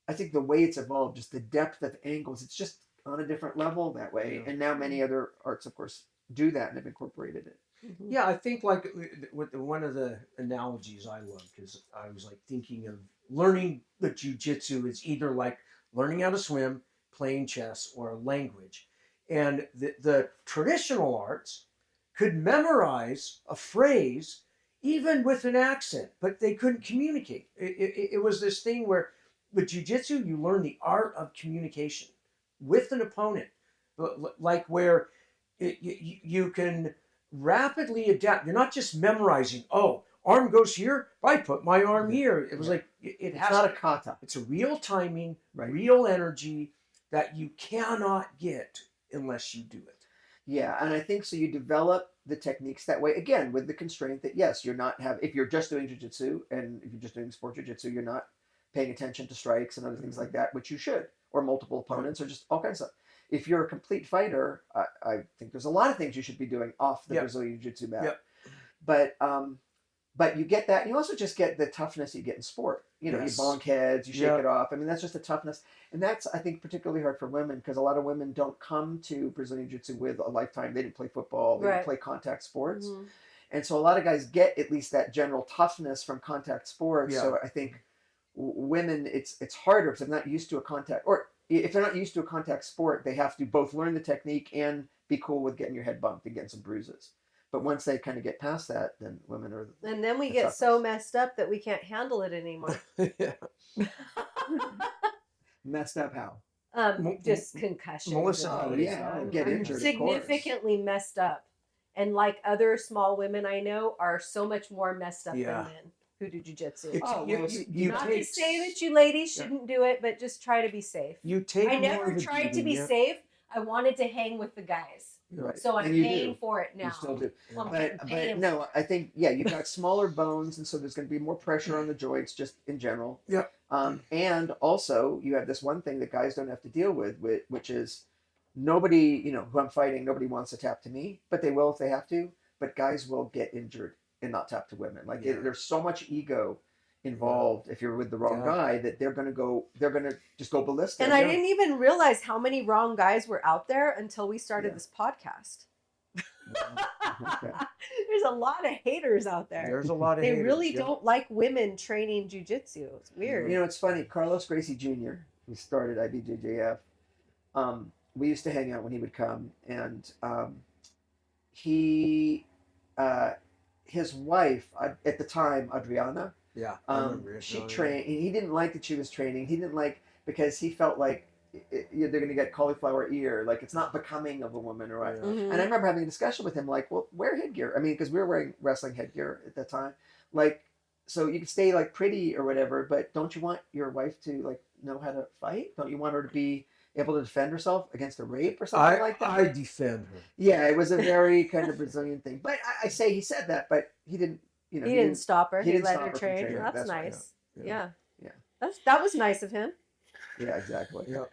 I think the way it's evolved, just the depth of angles, it's just on a different level that way. Yeah. And now many other arts, of course, do that and have incorporated it. Mhm. Yeah, I think like with one of the analogies I love, because I was like thinking of learning the jujitsu is either like learning how to swim, playing chess, or a language. And the traditional arts could memorize a phrase even with an accent, but they couldn't communicate. It was this thing where with jujitsu, you learn the art of communication with an opponent, like where you can rapidly adapt. You're not just memorizing, oh, arm goes here, I put my arm here. It was like, it It's has not a kata. it's a real timing, Right. real energy that you cannot get unless you do it. Yeah, and I think so you develop the techniques that way, again, with the constraint that yes, you're not if you're just doing jiu-jitsu and if you're just doing sport jiu-jitsu, you're not paying attention to strikes and other things like that, which you should, or multiple opponents or just all kinds of stuff. If you're a complete fighter, I think there's a lot of things you should be doing off the Yep. Brazilian jiu-jitsu mat. Yep. But you get that, and you also just get the toughness you get in sport. You know, Yes. you bonk heads, you shake Yep. it off. I mean, that's just the toughness. And that's, I think, particularly hard for women because a lot of women don't come to Brazilian Jiu-Jitsu with a lifetime. They didn't play football, they Right. didn't play contact sports. Mhm. And so a lot of guys get at least that general toughness from contact sports. Yeah. So I think women, it's harder because they're not used to a contact, or if they're not used to a contact sport, they have to both learn the technique and be cool with getting your head bumped and getting some bruises. But once they kind of get past that, then women are. And then we the get so toughest. messed up that we can't handle it anymore. Yeah. Messed up how? Just concussions. Melissa and Oh, things. yeah, I'm- get I'm injured, of significantly messed up. And like other small women I know are so much more messed up Yeah. than men who do jujitsu. It's- Oh, you, well, you, you Not take, to say that you ladies Yeah. shouldn't do it, but just try to be safe. you take I more never of a tried to beating, be yeah. safe. I wanted to hang with the guys. Right. So I'm And you paying do. for it now. You still do. Well, I'm But paying no, I think you've got smaller bones, and so there's going to be more pressure on the joints just in general. Yeah. And also you have this one thing that guys don't have to deal with, which is nobody, who I'm fighting, nobody wants to tap to me, but they will if they have to. But guys will get injured and not tap to women. Like Yeah. there's so much ego involved if you're with the wrong Yeah. guy that they're going to just go ballistic. And I didn't even realize how many wrong guys were out there until we started Yeah. this podcast. Okay. There's a lot of haters out there. There's a lot of They haters, really yeah. don't like women training jujitsu. It's weird. It's funny. Carlos Gracie Jr., who started IBJJF, we used to hang out when he would come, and his wife at the time, Adriana, Yeah, I remember it. she Oh, yeah. trained. He didn't like that she was training. He didn't like because he felt like they're going to get cauliflower ear, like it's not becoming of a woman, or what. Yeah. Mhm. And I remember having a discussion with him, like, well, wear headgear. I mean, because we were wearing wrestling headgear at that time, like, so you can stay like pretty or whatever, but don't you want your wife to like know how to fight? Don't you want her to be able to defend herself against a rape or something like that? I defend her. Yeah, it was a very kind of Brazilian thing. But I say he said that, but he didn't. he didn't stop her. he He, didn't let stop her her from train. training. That's That's right, nice. yeah. Yeah. Yeah. That was nice of him. Yeah, exactly. Yeah.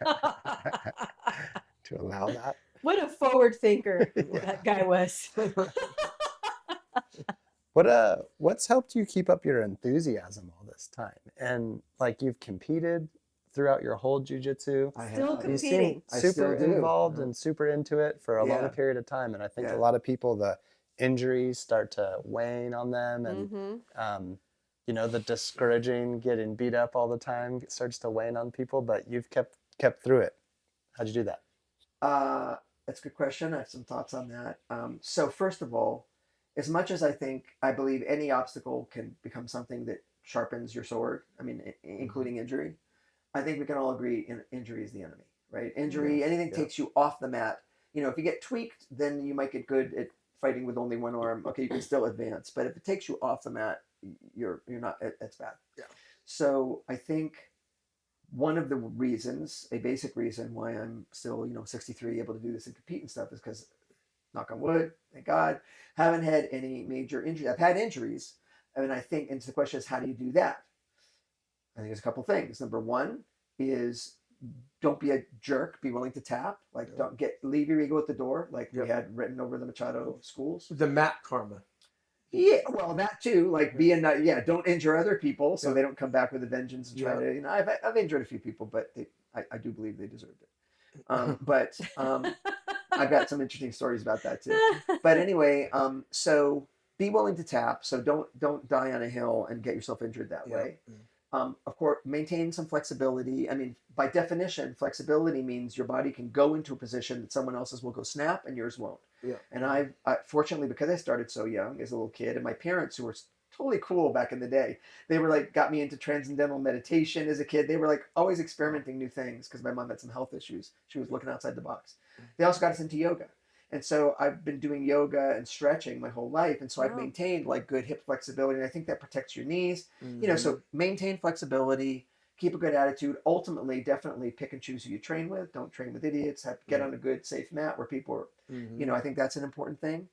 To allow that. What a forward thinker that guy was. What's helped you keep up your enthusiasm all this time? And like you've competed throughout your whole jiu-jitsu. I Still have. You competing. seem I super still do. involved Yeah. and super into it for a Yeah. long period of time. And I think Yeah. a lot of people, the injuries start to wane on them, and Mm-hmm. the discouraging, getting beat up all the time starts to wane on people. But you've kept through it. How'd you do that? That's a good question. I have some thoughts on that. So first of all, as much as I believe any obstacle can become something that sharpens your sword. I mean, including injury. I think we can all agree injury is the enemy, right? Injury, anything takes you off the mat. If you get tweaked, then you might get good at fighting with only one arm. Okay, you can still advance, but if it takes you off the mat, you're not. It's bad. Yeah. So I think one of the reasons, a basic reason why I'm still, 63, able to do this and compete and stuff is because, knock on wood, thank God, haven't had any major injuries. I've had injuries, And I think, and so the question is, how do you do that? I think there's a couple things. Number one is don't be a jerk. Be willing to tap. Like, don't leave your ego at the door, like we had written over the Machado schools. The mat karma. Yeah, well, that too. Like, don't injure other people so they don't come back with a vengeance and try to. You know, I've injured a few people, but I do believe they deserved it. But I've got some interesting stories about that too. But anyway, so be willing to tap. So don't die on a hill and get yourself injured that way. Of course, maintain some flexibility. I mean, by definition, flexibility means your body can go into a position that someone else's will go snap and yours won't. Yeah. And I fortunately, because I started so young as a little kid, and my parents, who were totally cool back in the day, they were like, got me into transcendental meditation as a kid. They were like always experimenting new things because my mom had some health issues. She was looking outside the box. They also got us into yoga. And so I've been doing yoga and stretching my whole life. And so I've maintained like good hip flexibility. And I think that protects your knees. You know, so maintain flexibility, keep a good attitude. Ultimately, definitely pick and choose who you train with. Don't train with idiots. Get on a good, safe mat where people are, you know, I think that's an important thing.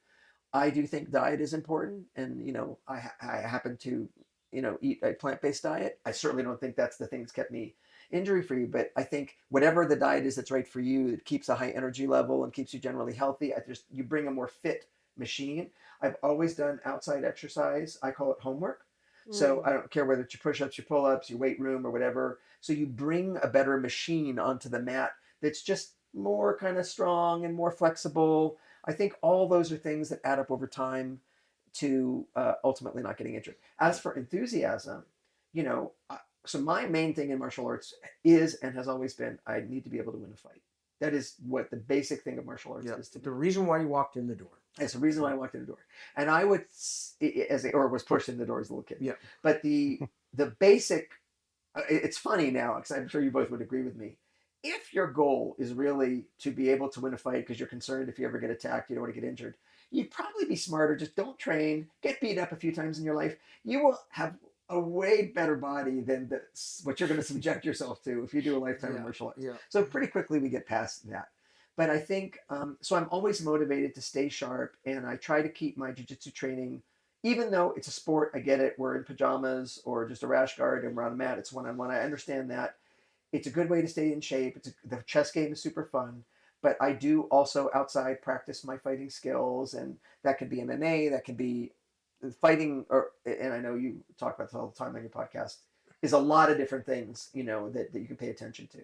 I do think diet is important. And, you know, I happen to, you know, eat a plant-based diet. I certainly don't think that's the thing that's kept me injury-free, but I think whatever the diet is that's right for you, it keeps a high energy level and keeps you generally healthy. You bring a more fit machine. I've always done outside exercise. I call it homework. So I don't care whether it's your push-ups, your pull-ups, your weight room or whatever. So you bring a better machine onto the mat that's just more kind of strong and more flexible. I think all those are things that add up over time to ultimately not getting injured. As for enthusiasm, you know, so my main thing in martial arts is and has always been, I need to be able to win a fight. That is what the basic thing of martial arts is to the reason why you walked in the door. It's the reason why I walked in the door. And I would, or was pushed in the door as a little kid. Yeah. But the basic, it's funny now, because I'm sure you both would agree with me. If your goal is really to be able to win a fight because you're concerned if you ever get attacked, you don't want to get injured, you'd probably be smarter. Just don't train, get beat up a few times in your life. You will have a way better body than what you're going to subject yourself to if you do a lifetime of martial arts. So pretty quickly we get past that. But I think, so I'm always motivated to stay sharp, and I try to keep my jiu-jitsu training, even though it's a sport, I get it, we're in pajamas or just a rash guard and we're on a mat, it's one-on-one. I understand that. It's a good way to stay in shape. The chess game is super fun. But I do also outside practice my fighting skills, and that could be MMA, that could be fighting, and I know you talk about this all the time on your podcast, is a lot of different things, you know, that you can pay attention to.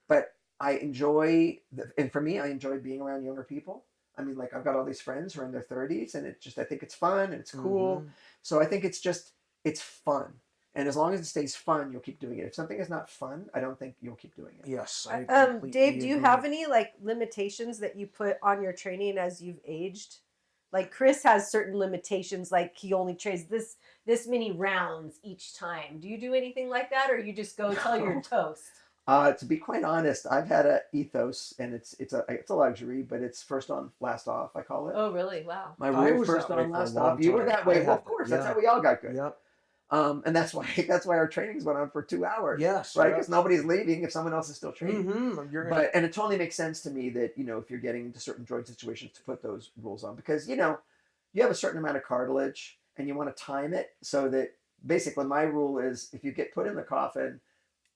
But I enjoy, and for me, I enjoy being around younger people. I mean, like, I've got all these friends who are in their 30s, and I think it's fun and it's cool. So I think it's fun. And as long as it stays fun, you'll keep doing it. If something is not fun, I don't think you'll keep doing it. Yes. Dave, do you have any like limitations that you put on your training as you've aged? Like Chris has certain limitations, like he only trains this many rounds each time. Do you do anything like that, or you just go till you're toast? To be quite honest, I've had an ethos, and it's a luxury, but it's first on, last off, I call it. Oh, really? Wow. My rule, first on, last off. You were that way. Well, of course, that's how we all got good. Yep. And that's why our trainings went on for 2 hours. Yes. Right? Because nobody's leaving if someone else is still training. And it totally makes sense to me that, you know, if you're getting into certain joint situations, to put those rules on, because, you know, you have a certain amount of cartilage and you want to time it so that basically my rule is if you get put in the coffin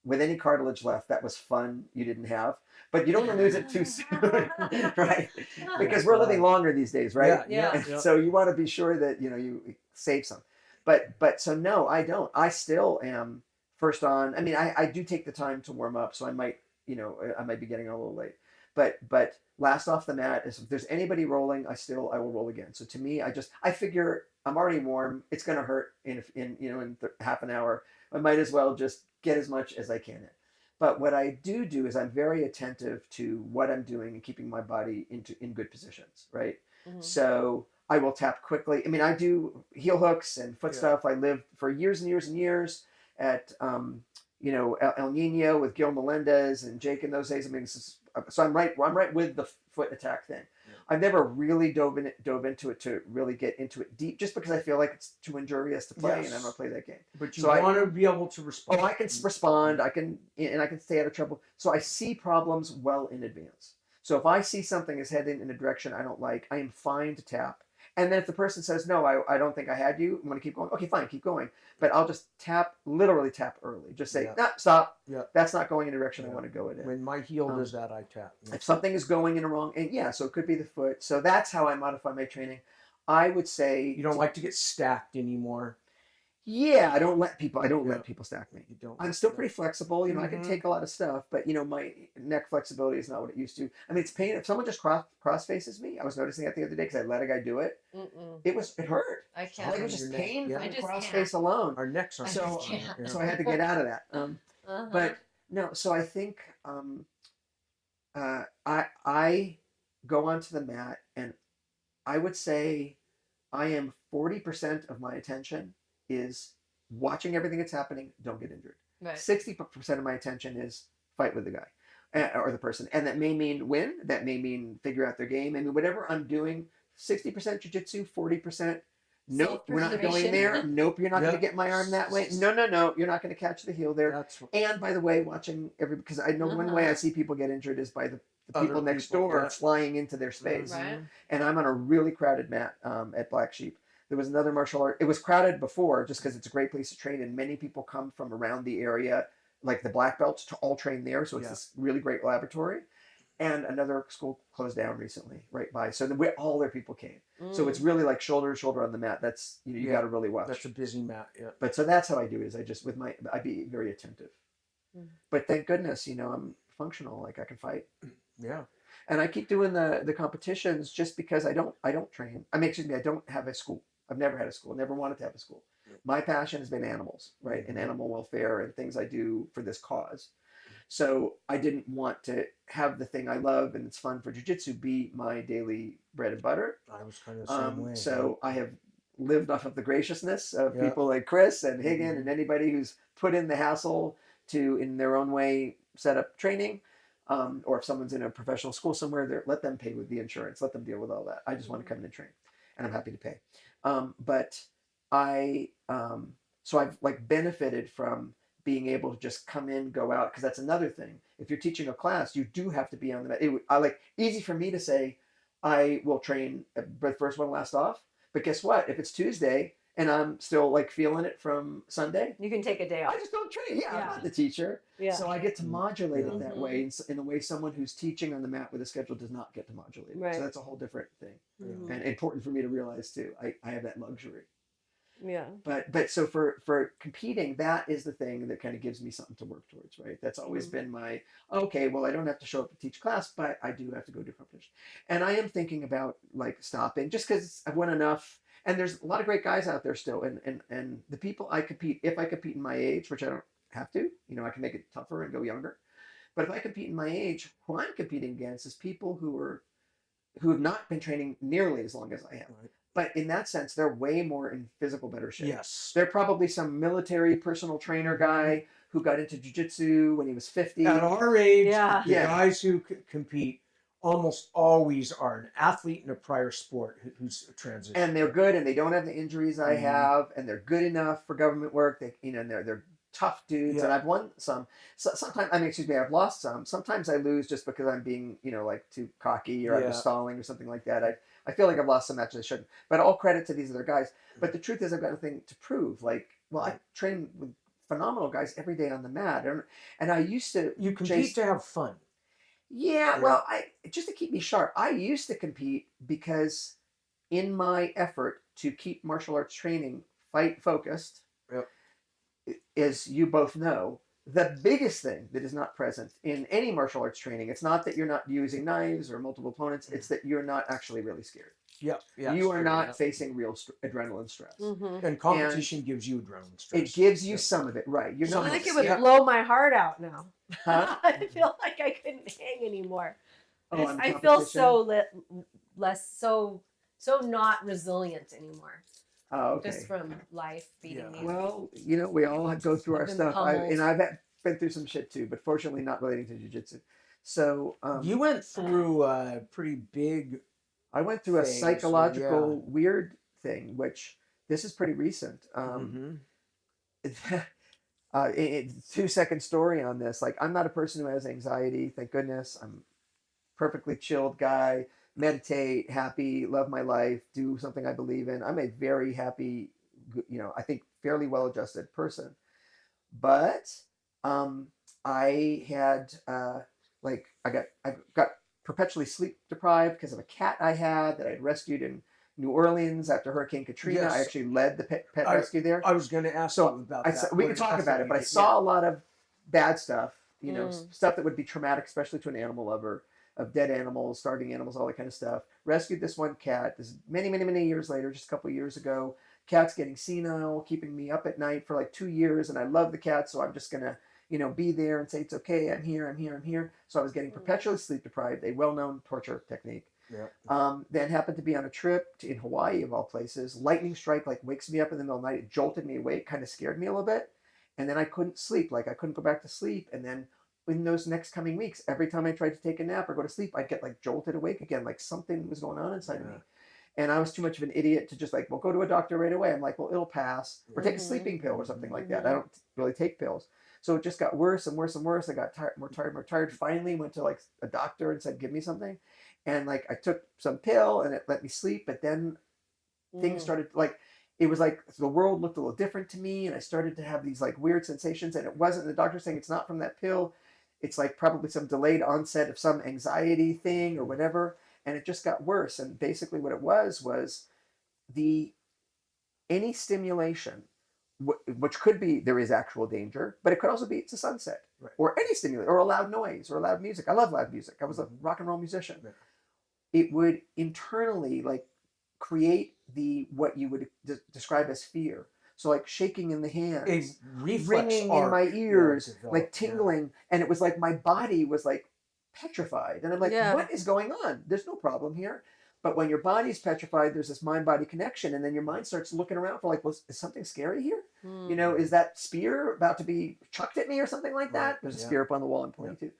with any cartilage left, that was fun you didn't have, but you don't want to lose it too soon, right? Because we're living longer these days, right? Yeah. So you want to be sure that, you know, you save some. But so no, I don't. I still am first on. I mean, I do take the time to warm up, so I might be getting a little late. But last off the mat is if there's anybody rolling, I will roll again. So to me, I figure I'm already warm. It's going to hurt in half an hour. I might as well just get as much as I can in. But what I do is I'm very attentive to what I'm doing and keeping my body in good positions, right? Mm-hmm. So I will tap quickly. I mean, I do heel hooks and foot stuff. I lived for years and years and years at El Nino with Gil Melendez and Jake in those days. I mean, so I'm right with the foot attack thing. Yeah. I've never really dove into it to really get into it deep, just because I feel like it's too injurious to play, and I don't play that game. But you want to be able to respond. Oh, I can respond. I can stay out of trouble. So I see problems well in advance. So if I see something is heading in a direction I don't like, I am fine to tap. And then if the person says, no, I don't think I had you, I'm going to keep going. Okay, fine, keep going. But I'll just literally tap early. Just say, nah, stop. Yeah. That's not going in the direction I Yeah. want to go in. When my heel does that, I tap. Yeah. If something is going in a wrong, and yeah, so it could be the foot. So that's how I modify my training. I would say You don't like to get stacked anymore. yeah, I don't let people stack me. You don't. I'm still pretty flexible. You know, I can take a lot of stuff, but you know, my neck flexibility is not what it used to. I mean, it's pain. If someone just cross faces me, I was noticing that the other day because I let a guy do it. It hurt. I can't. Like, it was just pain Yeah. from I the just cross can't. face alone. Our necks are So, yeah. so I had to get out of that. But no, so I think I go onto the mat, and I would say I am 40% of my attention is watching everything that's happening. Don't get injured. Right. 60% of my attention is fight with the guy or the person, and that may mean win. That may mean figure out their game. I mean, whatever I'm doing, 60% jiu-jitsu, 40%. Nope, we're not going there. Nope, you're not going to get my arm that way. No, you're not going to catch the heel there. That's And by the way, watching because I know one way I see people get injured is by the people next door flying into their space. Right. And I'm on a really crowded mat at Black Sheep. There was another martial art. It was crowded before just because it's a great place to train, and many people come from around the area, like the black belts, to all train there. So it's this really great laboratory. And another school closed down recently, right by. So all their people came. So it's really like shoulder to shoulder on the mat. That's you got to really watch. That's a busy mat. Yeah. But so that's how I do it. Is I just I be very attentive. But thank goodness, I'm functional. Like I can fight. Yeah. And I keep doing the competitions just because I don't train. I mean, I don't have a school. I've never had a school. Never wanted to have a school. My passion has been animals, right, and animal welfare and things I do for this cause. So I didn't want to have the thing I love and it's fun for jiu-jitsu be my daily bread and butter. I was kind of the same way. So I have lived off of the graciousness of people like Chris and Higgin and anybody who's put in the hassle to, in their own way, set up training. Or if someone's in a professional school somewhere, let them pay with the insurance. Let them deal with all that. I just want to come in and train, and I'm happy to pay. But so I've like benefited from being able to just come in, go out, because that's another thing. If you're teaching a class, you do have to be on the mat. Easy for me to say, I will train the first one last off. But guess what? If it's Tuesday and I'm still like feeling it from Sunday, you can take a day off. I just don't train. Yeah, I'm not the teacher. Yeah. So I get to modulate it that way, in a way someone who's teaching on the mat with a schedule does not get to modulate it. Right. So that's a whole different thing, and important for me to realize too. I have that luxury. Yeah. But so for competing, that is the thing that kind of gives me something to work towards, right? That's always been my, okay, well, I don't have to show up to teach class, but I do have to go do competition. And I am thinking about like stopping just because I've won enough. And there's a lot of great guys out there still. And the people I compete, if I compete in my age, which I don't have to, I can make it tougher and go younger. But if I compete in my age, who I'm competing against is people who have not been training nearly as long as I have. Right. But in that sense, they're way more in physical better shape. Yes. They're probably some military personal trainer guy who got into jiu-jitsu when he was 50. At our age, Yeah. the guys who compete almost always are an athlete in a prior sport who's transitioned. And they're good, and they don't have the injuries I have, and they're good enough for government work. They, and they're tough dudes, and I've won some. So sometimes, I've lost some. Sometimes I lose just because I'm being, like too cocky or I'm just stalling or something like that. I feel like I've lost some matches I shouldn't. But all credit to these other guys. But the truth is, I've got nothing to prove. I train with phenomenal guys every day on the mat, and I used to. You compete to have fun. Yeah, well, just to keep me sharp. I used to compete because, in my effort to keep martial arts training fight focused, as you both know, the biggest thing that is not present in any martial arts training, it's not that you're not using knives or multiple opponents, it's that you're not actually really scared. Yeah. You are not facing real adrenaline stress. And competition gives you adrenaline stress. It gives you some of it, right? You're I not. feel like it would blow my heart out now. Huh? I feel like I couldn't hang anymore. Oh, I feel so less, so not resilient anymore. Oh, okay. Just from life beating me. Well, we all go through our been stuff. pummeled. I've been through some shit too, but fortunately not relating to jiu-jitsu. So you went through a pretty big. I went through a phase, psychological weird thing, which this is pretty recent. 2-second story on this. Like, I'm not a person who has anxiety, thank goodness. I'm a perfectly chilled guy. meditate, happy, love my life, do something I believe in. I'm a very happy, I think fairly well-adjusted person. But I had I got perpetually sleep deprived because of a cat I had that I had rescued in New Orleans after Hurricane Katrina. Yes. I actually led the pet rescue there. I was going to ask you about that. We can talk about it, but I saw a lot of bad stuff, stuff that would be traumatic, especially to an animal lover, of dead animals, starving animals, all that kind of stuff. Rescued this one cat. This is many, many, many years later, just a couple of years ago. Cat's getting senile, keeping me up at night for like 2 years, and I love the cat, so I'm just gonna, be there and say it's okay. I'm here. I'm here. I'm here. So I was getting perpetually sleep deprived, a well-known torture technique. Yeah. Then happened to be on a trip in Hawaii, of all places. Lightning strike like wakes me up in the middle of the night. It jolted me awake, kind of scared me a little bit, and then I couldn't sleep. Like I couldn't go back to sleep, and then in those next coming weeks, every time I tried to take a nap or go to sleep, I'd get like jolted awake again, like something was going on inside of me. And I was too much of an idiot to just like, well, go to a doctor right away. I'm like, well, it'll pass. Or take a sleeping pill or something like that. I don't really take pills. So it just got worse and worse and worse. I got tired, more tired. Finally went to like a doctor and said, give me something. And like I took some pill and it let me sleep. But then things started it was like the world looked a little different to me. And I started to have these like weird sensations. And it wasn't, the doctor saying it's not from that pill. It's like probably some delayed onset of some anxiety thing or whatever. And it just got worse. And basically what it was any stimulation, which could be, there is actual danger, but it could also be it's a sunset, right, or any stimulation, or a loud noise, or loud music. I love loud music. I was a rock and roll musician. Right. It would internally like create what you would describe as fear. So like shaking in the hands, ringing in my ears, like tingling. And it was like my body was like petrified. And I'm like, what is going on? There's no problem here. But when your body's petrified, there's this mind-body connection. And then your mind starts looking around for like, well, is something scary here? Is that spear about to be chucked at me or something like that? There's a spear up on the wall I'm pointing to.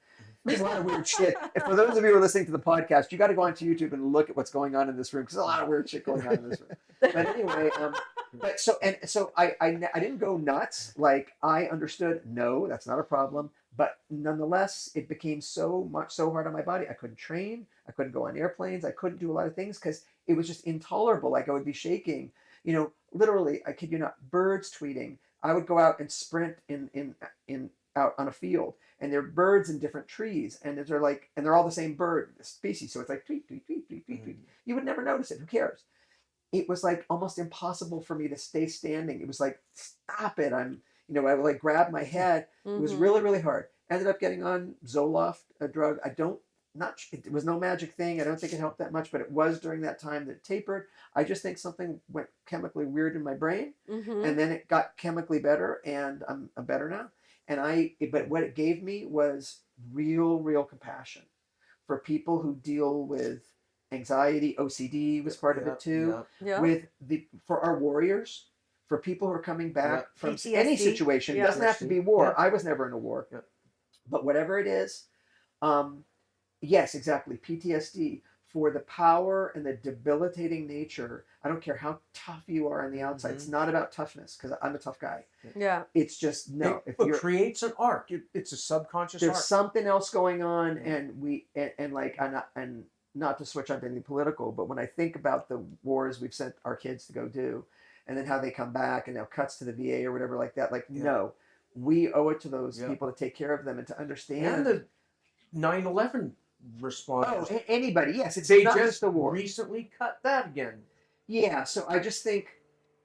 There's a lot of weird shit. And for those of you who are listening to the podcast, you got to go onto YouTube and look at what's going on in this room because there's a lot of weird shit going on in this room. But anyway, so I didn't go nuts. Like I understood, no, that's not a problem. But nonetheless, it became so hard on my body. I couldn't train. I couldn't go on airplanes. I couldn't do a lot of things because it was just intolerable. Like I would be shaking. Literally, I kid you not, birds tweeting. I would go out and sprint in out on a field, and there are birds in different trees, and they're all the same bird species. So it's like tweet, tweet, tweet, tweet, tweet, tweet. You would never notice it. Who cares? It was like almost impossible for me to stay standing. It was like, stop it. I would like grab my head. It was really, really hard. Ended up getting on Zoloft, a drug. It was no magic thing. I don't think it helped that much, but it was during that time that it tapered. I just think something went chemically weird in my brain, and then it got chemically better, and I'm better now. But what it gave me was real compassion for people who deal with anxiety. OCD was part of it too. For our warriors, for people who are coming back from PTSD. Any situation. It doesn't have to be war. I was never in a war. But whatever it is, yes, exactly. PTSD, for the power and the debilitating nature. I don't care how tough you are on the outside. It's not about toughness, because I'm a tough guy. Yeah. It's just, no. It creates an arc. It's a subconscious there's arc. something else going on, and not to switch on to anything political, but when I think about the wars we've sent our kids to go do, and then how they come back, and now cuts to the VA or whatever like that, no, we owe it to those people to take care of them and to understand. And the 9/11 responders. Oh, anybody, yes. It's they not just the war. Recently cut that again. Yeah, so I just think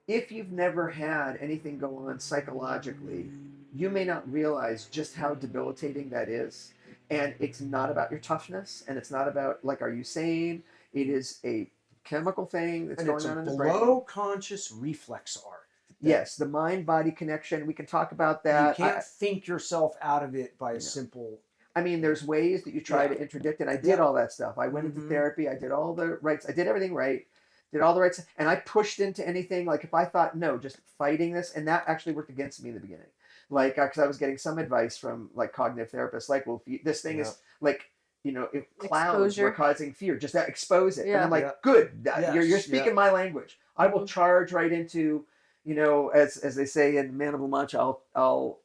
if you've never had anything go on psychologically, you may not realize just how debilitating that is. And it's not about your toughness, and it's not about, are you sane? It is a chemical thing that's going on in the brain. It's a below conscious reflex arc. Yes, the mind-body connection. We can talk about that. You can't think yourself out of it by a simple... I mean, there's ways that you try to interdict it. I did all that stuff. I went into therapy. I did all the rights. I did everything right. Did all the rights. And I pushed into anything. Like if I thought, no, just fighting this. And that actually worked against me in the beginning. Because I was getting some advice from cognitive therapists. Well, if this thing is if clouds were causing fear, just expose it. And I'm like, good. You're speaking my language. I will charge right into, as they say in Man of La Mancha, I'll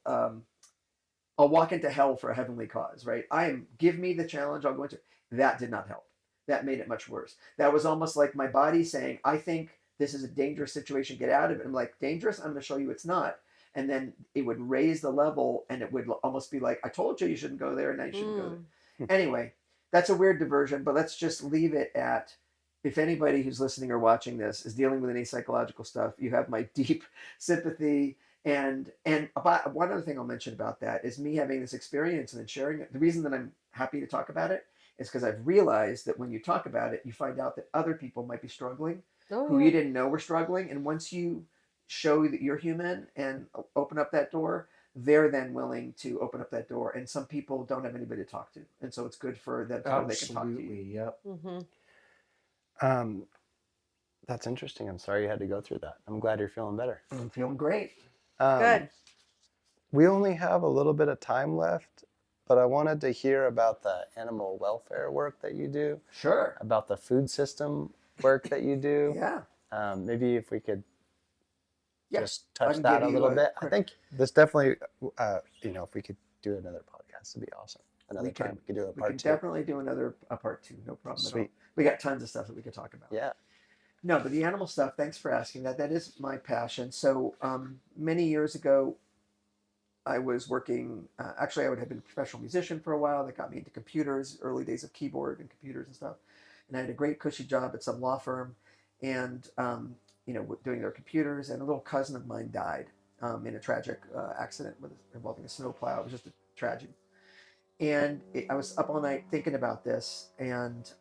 walk into hell for a heavenly cause, right? Give me the challenge, I'll go into it. That did not help. that made it much worse. That was almost like my body saying, I think this is a dangerous situation, get out of it. I'm like, dangerous? I'm going to show you it's not. And then it would raise the level, and it would almost be like, I told you shouldn't go there, and now you shouldn't go there. Anyway, that's a weird diversion, but let's just leave it at, if anybody who's listening or watching this is dealing with any psychological stuff, you have my deep sympathy. And about one other thing I'll mention about that is me having this experience and then sharing it. The reason that I'm happy to talk about it is because I've realized that when you talk about it, you find out that other people might be struggling who you didn't know were struggling. And once you show that you're human and open up that door, they're then willing to open up that door. And some people don't have anybody to talk to. And so it's good for them to know they can talk to you. Yep. That's interesting. I'm sorry you had to go through that. I'm glad you're feeling better. I'm feeling great. Good. We only have a little bit of time left, but I wanted to hear about the animal welfare work that you do, Sure. about the food system work that you do. Yeah. Maybe if we could just I touch can that give a you little a bit. I quick- think this definitely, if we could do another podcast, it'd be awesome. Another time we could do a We part can 2. definitely do another part 2. No problem at all. Sweet. We got tons of stuff that we could talk about. Yeah. No, but the animal stuff, thanks for asking that. That is my passion. So many years ago, I was working, actually I would have been a professional musician for a while. That got me into computers, early days of keyboard and computers and stuff. And I had a great cushy job at some law firm and, doing their computers. And a little cousin of mine died in a tragic accident involving a snowplow. It was just a tragedy. And I was up all night thinking about this. And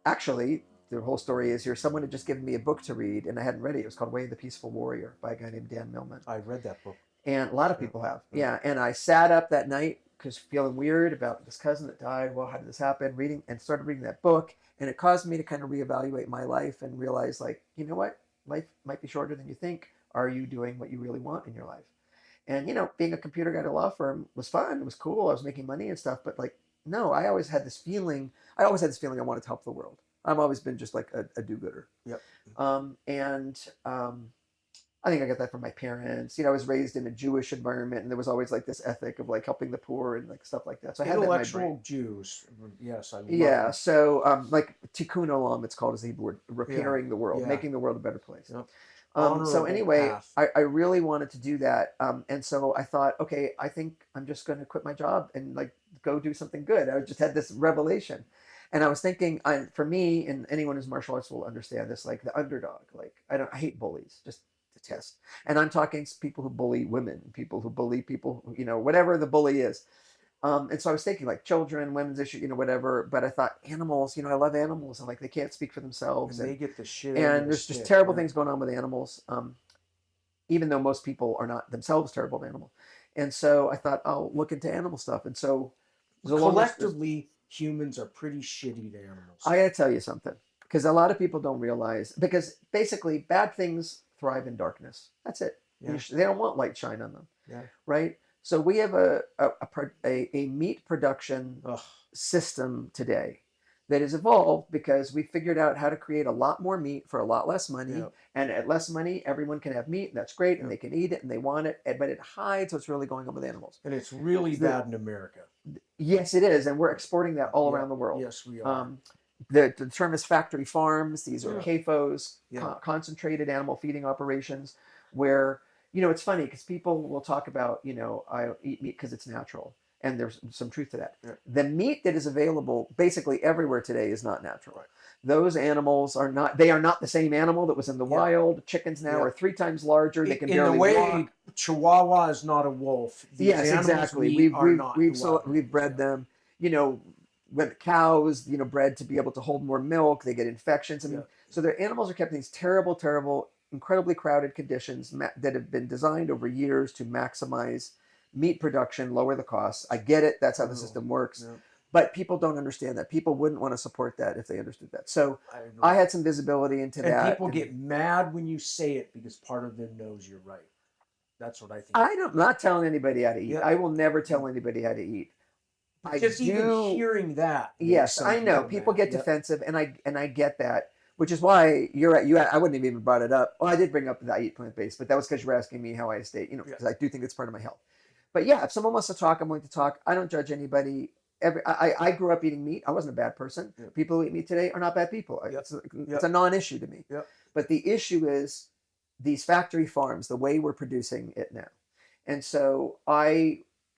actually, the whole story is here. Someone had just given me a book to read, and I hadn't read it. It was called Way of the Peaceful Warrior by a guy named Dan Millman. I read that book. And a lot of people have. Yeah. And I sat up that night because feeling weird about this cousin that died. Well, how did this happen? Started reading that book. And it caused me to kind of reevaluate my life and realize, like, you know what? Life might be shorter than you think. Are you doing what you really want in your life? And, being a computer guy at a law firm was fun. It was cool. I was making money and stuff. But, like, no, I always had this feeling I wanted to help the world. I've always been just like a do-gooder. Yep. I think I got that from my parents. I was raised in a Jewish environment, and there was always like this ethic of like helping the poor and like stuff like that. So I had that in my brain. Intellectual Jews. Yes, I love Yeah. it. So like tikkun olam, it's called as the Hebrew word, repairing the world, Yeah. making the world a better place. Yep. So Honorable anyway, path. I really wanted to do that. And so I thought, okay, I think I'm just going to quit my job and like go do something good. I just had this revelation. And I was thinking, for me, and anyone who's martial arts will understand this, like the underdog. Like I hate bullies, just detest. And I'm talking people who bully women, people who bully people, whatever the bully is. And so I was thinking like children, women's issue, whatever. But I thought animals, I love animals, and like they can't speak for themselves. And they get the shit. And there's just terrible things going on with animals, even though most people are not themselves terrible animals. And so I thought I'll look into animal stuff. And so Collectively, humans are pretty shitty to animals. I got to tell you something, because a lot of people don't realize, because basically bad things thrive in darkness. That's it. Yeah. They don't want light shine on them. Yeah. Right. So we have a meat production system today that has evolved because we figured out how to create a lot more meat for a lot less money. Yep. And at less money, everyone can have meat, and that's great, and Yep. they can eat it, and they want it, but it hides what's really going on with animals. And it's really bad in America. Yes, it is, and we're exporting that all around the world. Yes, we are. The term is factory farms. These are CAFOs, Yeah. concentrated animal feeding operations, where, it's funny because people will talk about, I eat meat because it's natural. And there's some truth to that. Yeah. The meat that is available basically everywhere today is not natural. Right. Those animals are not the same animal that was in the wild. Chickens now are 3 times larger. They can in barely the way walk. Chihuahua is not a wolf. These Yes, animals exactly. we are not wild We've bred animals. them, with cows, bred to be able to hold more milk. They get infections. I mean, so their animals are kept in these terrible, terrible, incredibly crowded conditions that have been designed over years to maximize meat production, lower the costs. I get it. That's how the system works. No. But people don't understand that. People wouldn't want to support that if they understood that. So I agree. I had some visibility into And that. people get mad when you say it because part of them knows you're right. That's what I think. I'm not telling anybody how to eat. Yeah. I will never tell anybody how to eat. Just even hearing that. Yes, I know. People get defensive, and I get that, which is why I wouldn't have even brought it up. Well, I did bring up that I eat plant-based, but that was because you were asking me how I stay, because I do think it's part of my health. But yeah, if someone wants to talk, I'm willing to talk. I don't judge anybody. I grew up eating meat. I wasn't a bad person. Yep. People who eat meat today are not bad people. Yep. It's a non-issue to me. Yep. But the issue is these factory farms, the way we're producing it now. And so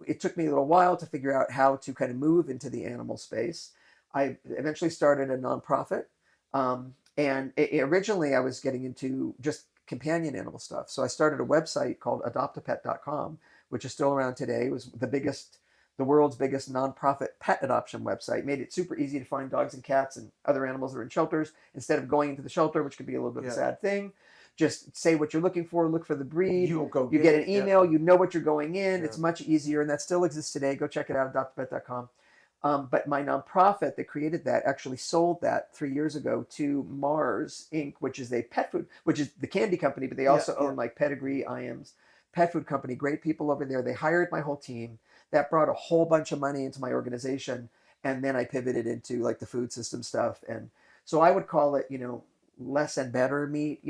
it took me a little while to figure out how to kind of move into the animal space. I eventually started a nonprofit. Originally I was getting into just companion animal stuff. So I started a website called adoptapet.com, which is still around today. It was the world's biggest nonprofit pet adoption website. Made it super easy to find dogs and cats and other animals that are in shelters instead of going into the shelter, which could be a little bit of a sad thing. Just say what you're looking for, look for the breed. You get an email, you know what you're going in. It's much easier, and that still exists today. Go check it out, adoptapet.com. But my nonprofit that created that actually sold that 3 years ago to Mars Inc., which is a pet food, which is the candy company, but they also own like Pedigree, IAMS, pet food company. Great people over there. They hired my whole team. That brought a whole bunch of money into my organization, and then I pivoted into like the food system stuff. And so I would call it, less and better meat,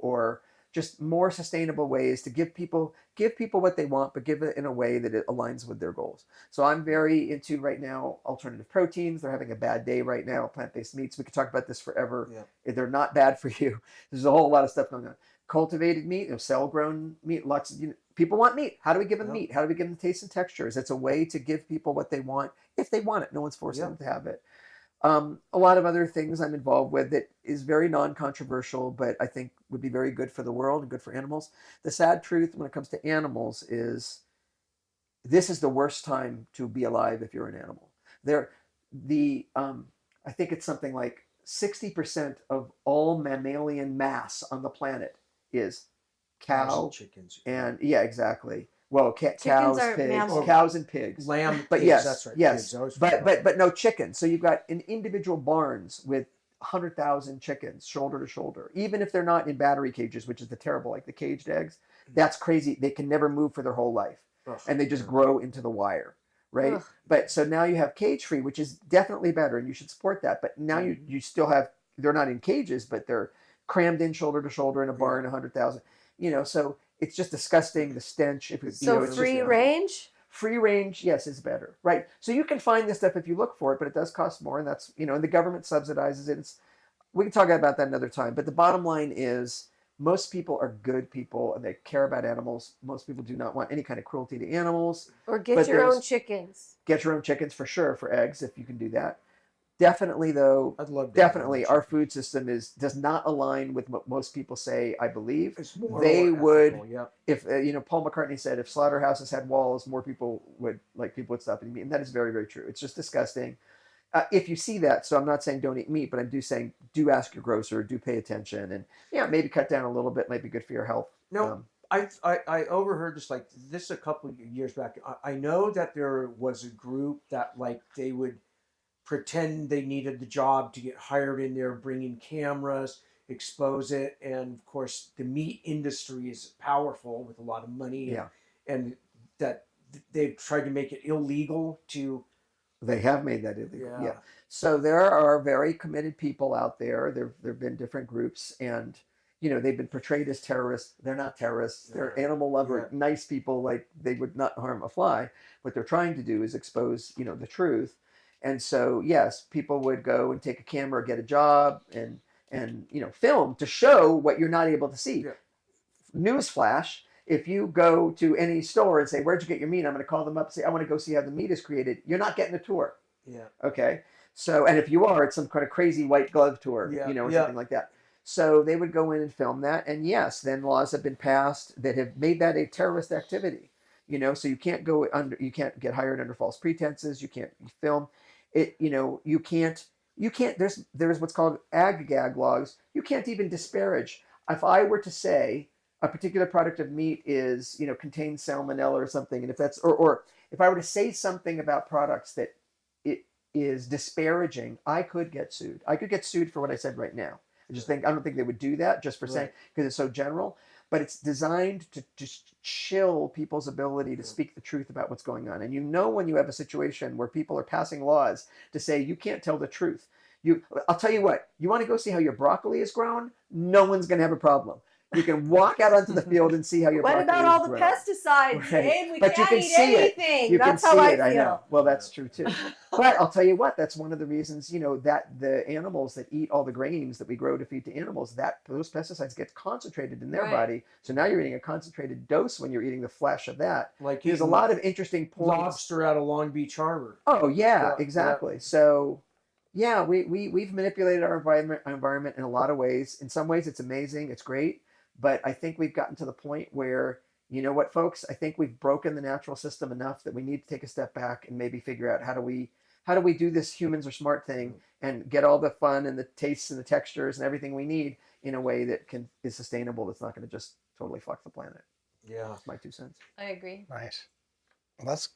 or just more sustainable ways to give people what they want, but give it in a way that it aligns with their goals. So I'm very into right now alternative proteins. They're having a bad day right now. Plant-based meats. We could talk about this forever. Yeah. They're not bad for you. There's a whole lot of stuff going on. Cultivated meat, cell-grown meat. Lots of people want meat. How do we give them meat? How do we give them taste and textures? It's a way to give people what they want if they want it. No one's forcing them to have it. A lot of other things I'm involved with that is very non-controversial, but I think would be very good for the world and good for animals. The sad truth when it comes to animals is this is the worst time to be alive if you're an animal. I think it's something like 60% of all mammalian mass on the planet is cow, chickens, and exactly. Well, cows, pigs, mammals. cows and pigs, lamb, but pigs, yes, that's right. yes, Pigs, but no chickens. So you've got in individual barns with 100,000 chickens, shoulder to shoulder. Even if they're not in battery cages, which is the terrible, like the caged eggs, that's crazy. They can never move for their whole life, and they just grow into the wire, right? Ugh. But so now you have cage free, which is definitely better, and you should support that. But now you still have, they're not in cages, but they're crammed in shoulder to shoulder in a barn, 100,000. So it's just disgusting, the stench. Free range? Free range, yes, is better, right? So you can find this stuff if you look for it, but it does cost more, and that's, and the government subsidizes it. We can talk about that another time, but the bottom line is most people are good people, and they care about animals. Most people do not want any kind of cruelty to animals. Or get your own chickens. Get your own chickens for sure, for eggs, if you can do that. Definitely, though, I'd love to definitely our food system does not align with what most people say, I believe. It's more they would, ethical, if, Paul McCartney said, if slaughterhouses had walls, more people would stop eating meat. And that is very, very true. It's just disgusting. If you see that, so I'm not saying don't eat meat, but I'm saying do ask your grocer, do pay attention, and maybe cut down a little bit, might be good for your health. No, I overheard this a couple of years back. I know that there was a group that they would pretend they needed the job to get hired in there, bring in cameras, expose it. And of course, the meat industry is powerful with a lot of money. And that they've tried to make it illegal to. They have made that illegal. Yeah. So there are very committed people out there. There have been different groups, and they've been portrayed as terrorists. They're not terrorists. They're animal lover, nice people. They would not harm a fly. What they're trying to do is expose, the truth. And so, yes, people would go and take a camera, get a job, and film to show what you're not able to see. Yeah. Newsflash: if you go to any store and say, "Where'd you get your meat?" I'm going to call them up and say, "I want to go see how the meat is created." You're not getting a tour. Yeah. Okay. So, and if you are, it's some kind of crazy white glove tour, or something like that. So they would go in and film that, and yes, then laws have been passed that have made that a terrorist activity. So you can't you can't get hired under false pretenses. You can't film. You can't, there's what's called ag-gag laws. You can't even disparage. If I were to say a particular product of meat is, contains salmonella or something, and if that's, or if I were to say something about products that it is disparaging, I could get sued. I could get sued for what I said right now. I don't think they would do that just for saying, because it's so general. But it's designed to just chill people's ability to speak the truth about what's going on. And when you have a situation where people are passing laws to say you can't tell the truth. I'll tell you what, you want to go see how your broccoli is grown? No one's going to have a problem. You can walk out onto the field and see how your What broccoli about all is the grown. pesticides, Right. Dave? We But you can't can eat see it. anything. You That's can how see I it. I know. feel. Well, that's true too. But I'll tell you what, that's one of the reasons, that the animals that eat all the grains that we grow to feed to animals, that those pesticides get concentrated in their Right. body. So now you're eating a concentrated dose when you're eating the flesh of that. Like There's a eating lot of interesting points. lobster out of Long Beach Harbor. Oh yeah, Yeah, exactly. So yeah, we've manipulated our environment in a lot of ways. In some ways it's amazing, it's great, but I think we've gotten to the point where, you know what, folks, I think we've broken the natural system enough that we need to take a step back and maybe figure out how do we do this humans are smart thing and get all the fun and the tastes and the textures and everything we need in a way that is sustainable, that's not going to just totally fuck the planet. Yeah. That's my 2 cents. I agree. Nice. Well, that's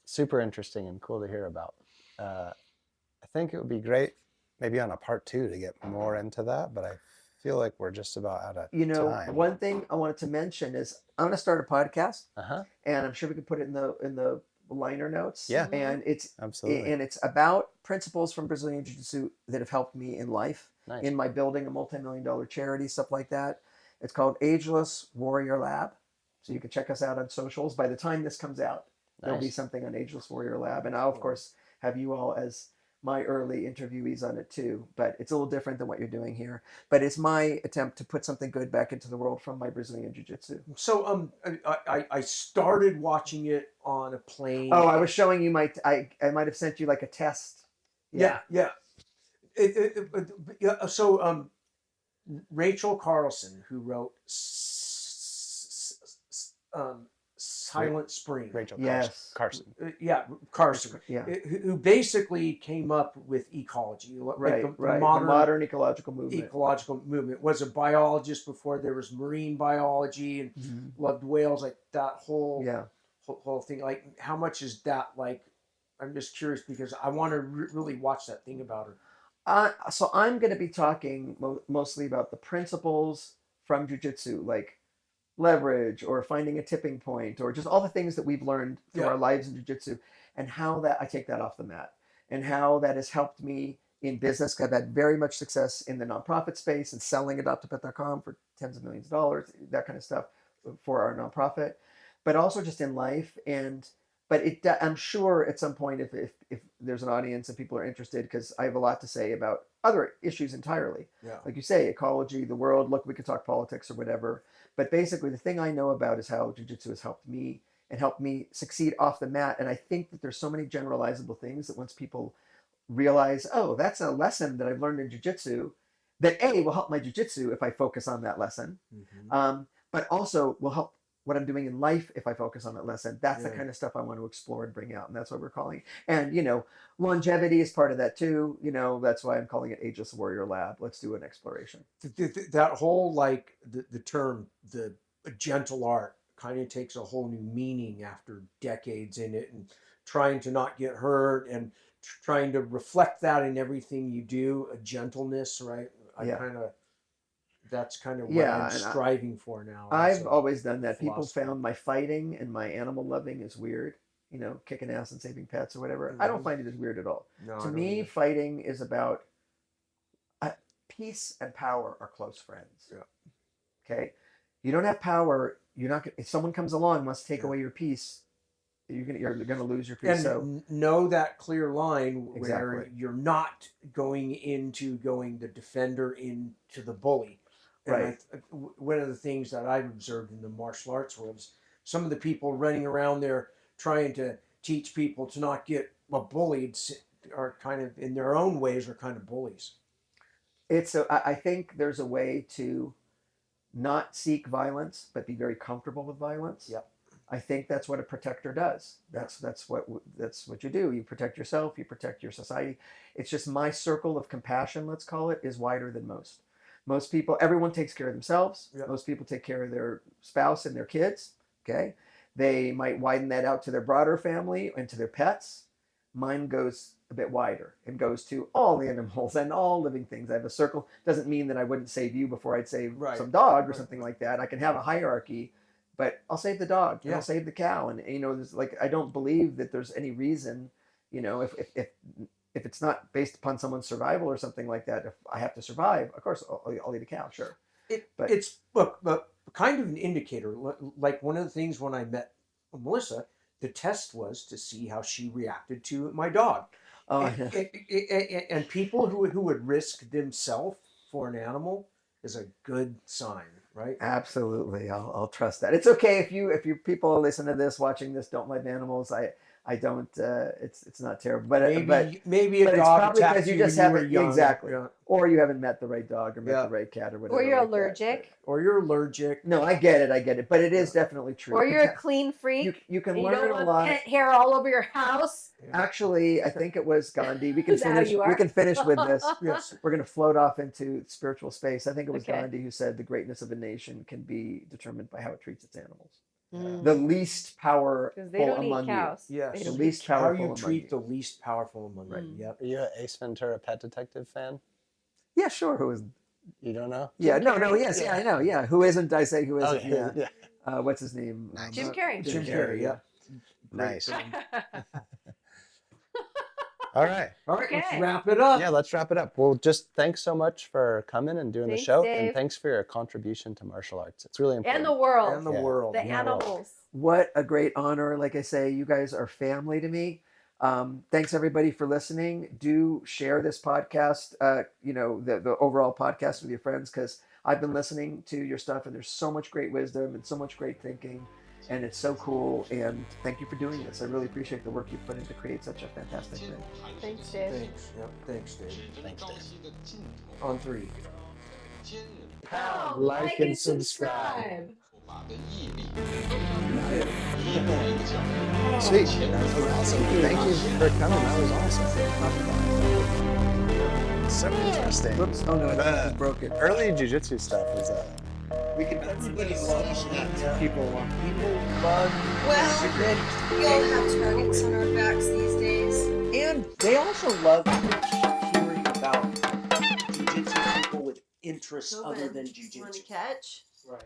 super interesting and cool to hear about. I think it would be great maybe on a part 2 to get more into that, but I feel like we're just about out of time. One thing I wanted to mention is I'm going to start a podcast, Uh-huh. and I'm sure we could put it in the liner notes. Yeah. And it's Absolutely. and it's about principles from Brazilian Jiu-Jitsu that have helped me in life, Nice. in my building a multi-million-dollar charity, stuff like that. It's called Ageless Warrior Lab. So you can check us out on socials. By the time this comes out, there'll be Nice. something on Ageless Warrior Lab. And I'll, of course, have you all as my early interviewees on it too. But it's a little different than what you're doing here. But it's my attempt to put something good back into the world from my Brazilian Jiu-Jitsu. So I started watching it on a plane. Oh, I was showing you I might have sent you like a test. Yeah. So Rachel Carlson, who wrote Silent Spring. Rachel Yes. Carson. Carson. Yeah. Who basically came up with ecology, Right, the right. modern The modern ecological movement. ecological movement. Was a biologist before there was marine biology, and loved whales. Like that whole thing. Like, how much is that like? I'm just curious because I want to really watch that thing about her. So I'm going to be talking mostly about the principles from Jiu-Jitsu, like leverage or finding a tipping point or just all the things that we've learned through our lives in Jiu-Jitsu, and how that I take that off the mat and how that has helped me in business. I've had very much success in the nonprofit space and selling adoptapet.com for tens of millions of dollars, that kind of stuff for our nonprofit, but also just in life. But I'm sure at some point, if there's an audience and people are interested, because I have a lot to say about other issues entirely. Yeah. Like you say, ecology, the world, look, we could talk politics or whatever. But basically, the thing I know about is how Jiu-Jitsu has helped me and helped me succeed off the mat. And I think that there's so many generalizable things that once people realize, oh, that's a lesson that I've learned in Jiu-Jitsu, that will help my Jiu-Jitsu if I focus on that lesson, but also will help what I'm doing in life if I focus on that lesson. That's the kind of stuff I want to explore and bring out, and that's what we're calling it. And longevity is part of that too. That's why I'm calling it Ageless Warrior Lab. Let's do an exploration. That whole like the term the gentle art kind of takes a whole new meaning after decades in it, and trying to not get hurt and trying to reflect that in everything you do, a gentleness, right? That's kind of what I'm striving for now. I've always done that. People found my fighting and my animal loving is weird, kicking ass and saving pets or whatever. I don't find it as weird at all. To me, fighting is about peace and power are close friends. Yeah. Okay. You don't have power. You're not. If someone comes along and wants to take away your peace, you're gonna lose your peace. And know that clear line where you're not going the defender into the bully. And one of the things that I've observed in the martial arts world is some of the people running around there trying to teach people to not get bullied are kind of, in their own ways, are kind of bullies. I think there's a way to not seek violence, but be very comfortable with violence. Yep. I think that's what a protector does. That's what you do. You protect yourself. You protect your society. It's just my circle of compassion, let's call it, is wider than most. Most people, everyone takes care of themselves. Yep. Most people take care of their spouse and their kids. Okay. They might widen that out to their broader family and to their pets. Mine goes a bit wider and goes to all animals and all living things. I have a circle. Doesn't mean that I wouldn't save you before I'd save some dog or something like that. I can have a hierarchy, but I'll save the dog and I'll save the cow. And there's I don't believe that there's any reason, if it's not based upon someone's survival or something like that, if I have to survive, of course I'll eat a cow, sure. But- It's but kind of an indicator. Like one of the things when I met Melissa, the test was to see how she reacted to my dog. Oh, And people who would risk themselves for an animal is a good sign, right? absolutely. I'll trust that. It's okay if you people listen to this, watching this, don't like animals. I don't. It's not terrible. But Maybe a but it's dog probably attacked because you you just when you were haven't young. exactly, Yeah. or you haven't met the right dog or met Yeah. the right cat or whatever. Or you're like that. allergic. Or you're allergic. No, I get it. But it is definitely true. Or you're a clean freak. You can and you learn don't a want lot. pet hair all over your house. Actually, I think it was Gandhi. We can Is that how finish. you We are? can finish with this. Yes. We're going to float off into spiritual space. I think it was Okay. Gandhi who said the greatness of a nation can be determined by how it treats its animals. Mm. The least powerful Because they don't among eat cows. Yes. They The don't least eat How powerful you among treat you. the least powerful among Right. you. Yep. Are you an Ace Ventura Pet Detective fan? you. Yeah, sure. Who is? You don't know? Yeah, Jim no, Carrey. yes, yeah, I know. Yeah, who isn't? I say who isn't? Okay. Yeah. What's his name? Nice. Jim Carrey. Jim Carrey. Yeah. Nice. Great film. All right. All right. Let's Okay. wrap it up. Yeah, let's wrap it up. Well, just thanks so much for coming and doing Thanks, the show. Dave. And thanks for your contribution to martial arts. It's really important. And the world. And the Yeah. world. the yeah. animals. What a great honor. Like I say, you guys are family to me. Thanks everybody for listening. Do share this podcast, the overall podcast with your friends, because I've been listening to your stuff and there's so much great wisdom and so much great thinking, and it's so cool. And thank you for doing this. I really appreciate the work you put in to create such a fantastic thing. Thanks, Dave. Thanks. Yep. Thanks, Dave. Thanks, Dave. On 3. Pound, like, and subscribe. Sweet. That was awesome. Thank you for coming. That was awesome. So interesting. Whoops. Oh no, I just broke it. Early jiu-jitsu stuff was We can Everybody loves that. People love. Well, we all have targets on our backs these days. And they also love hearing about jiu-jitsu people with interests other than Want to jiu-jitsu. catch? Right.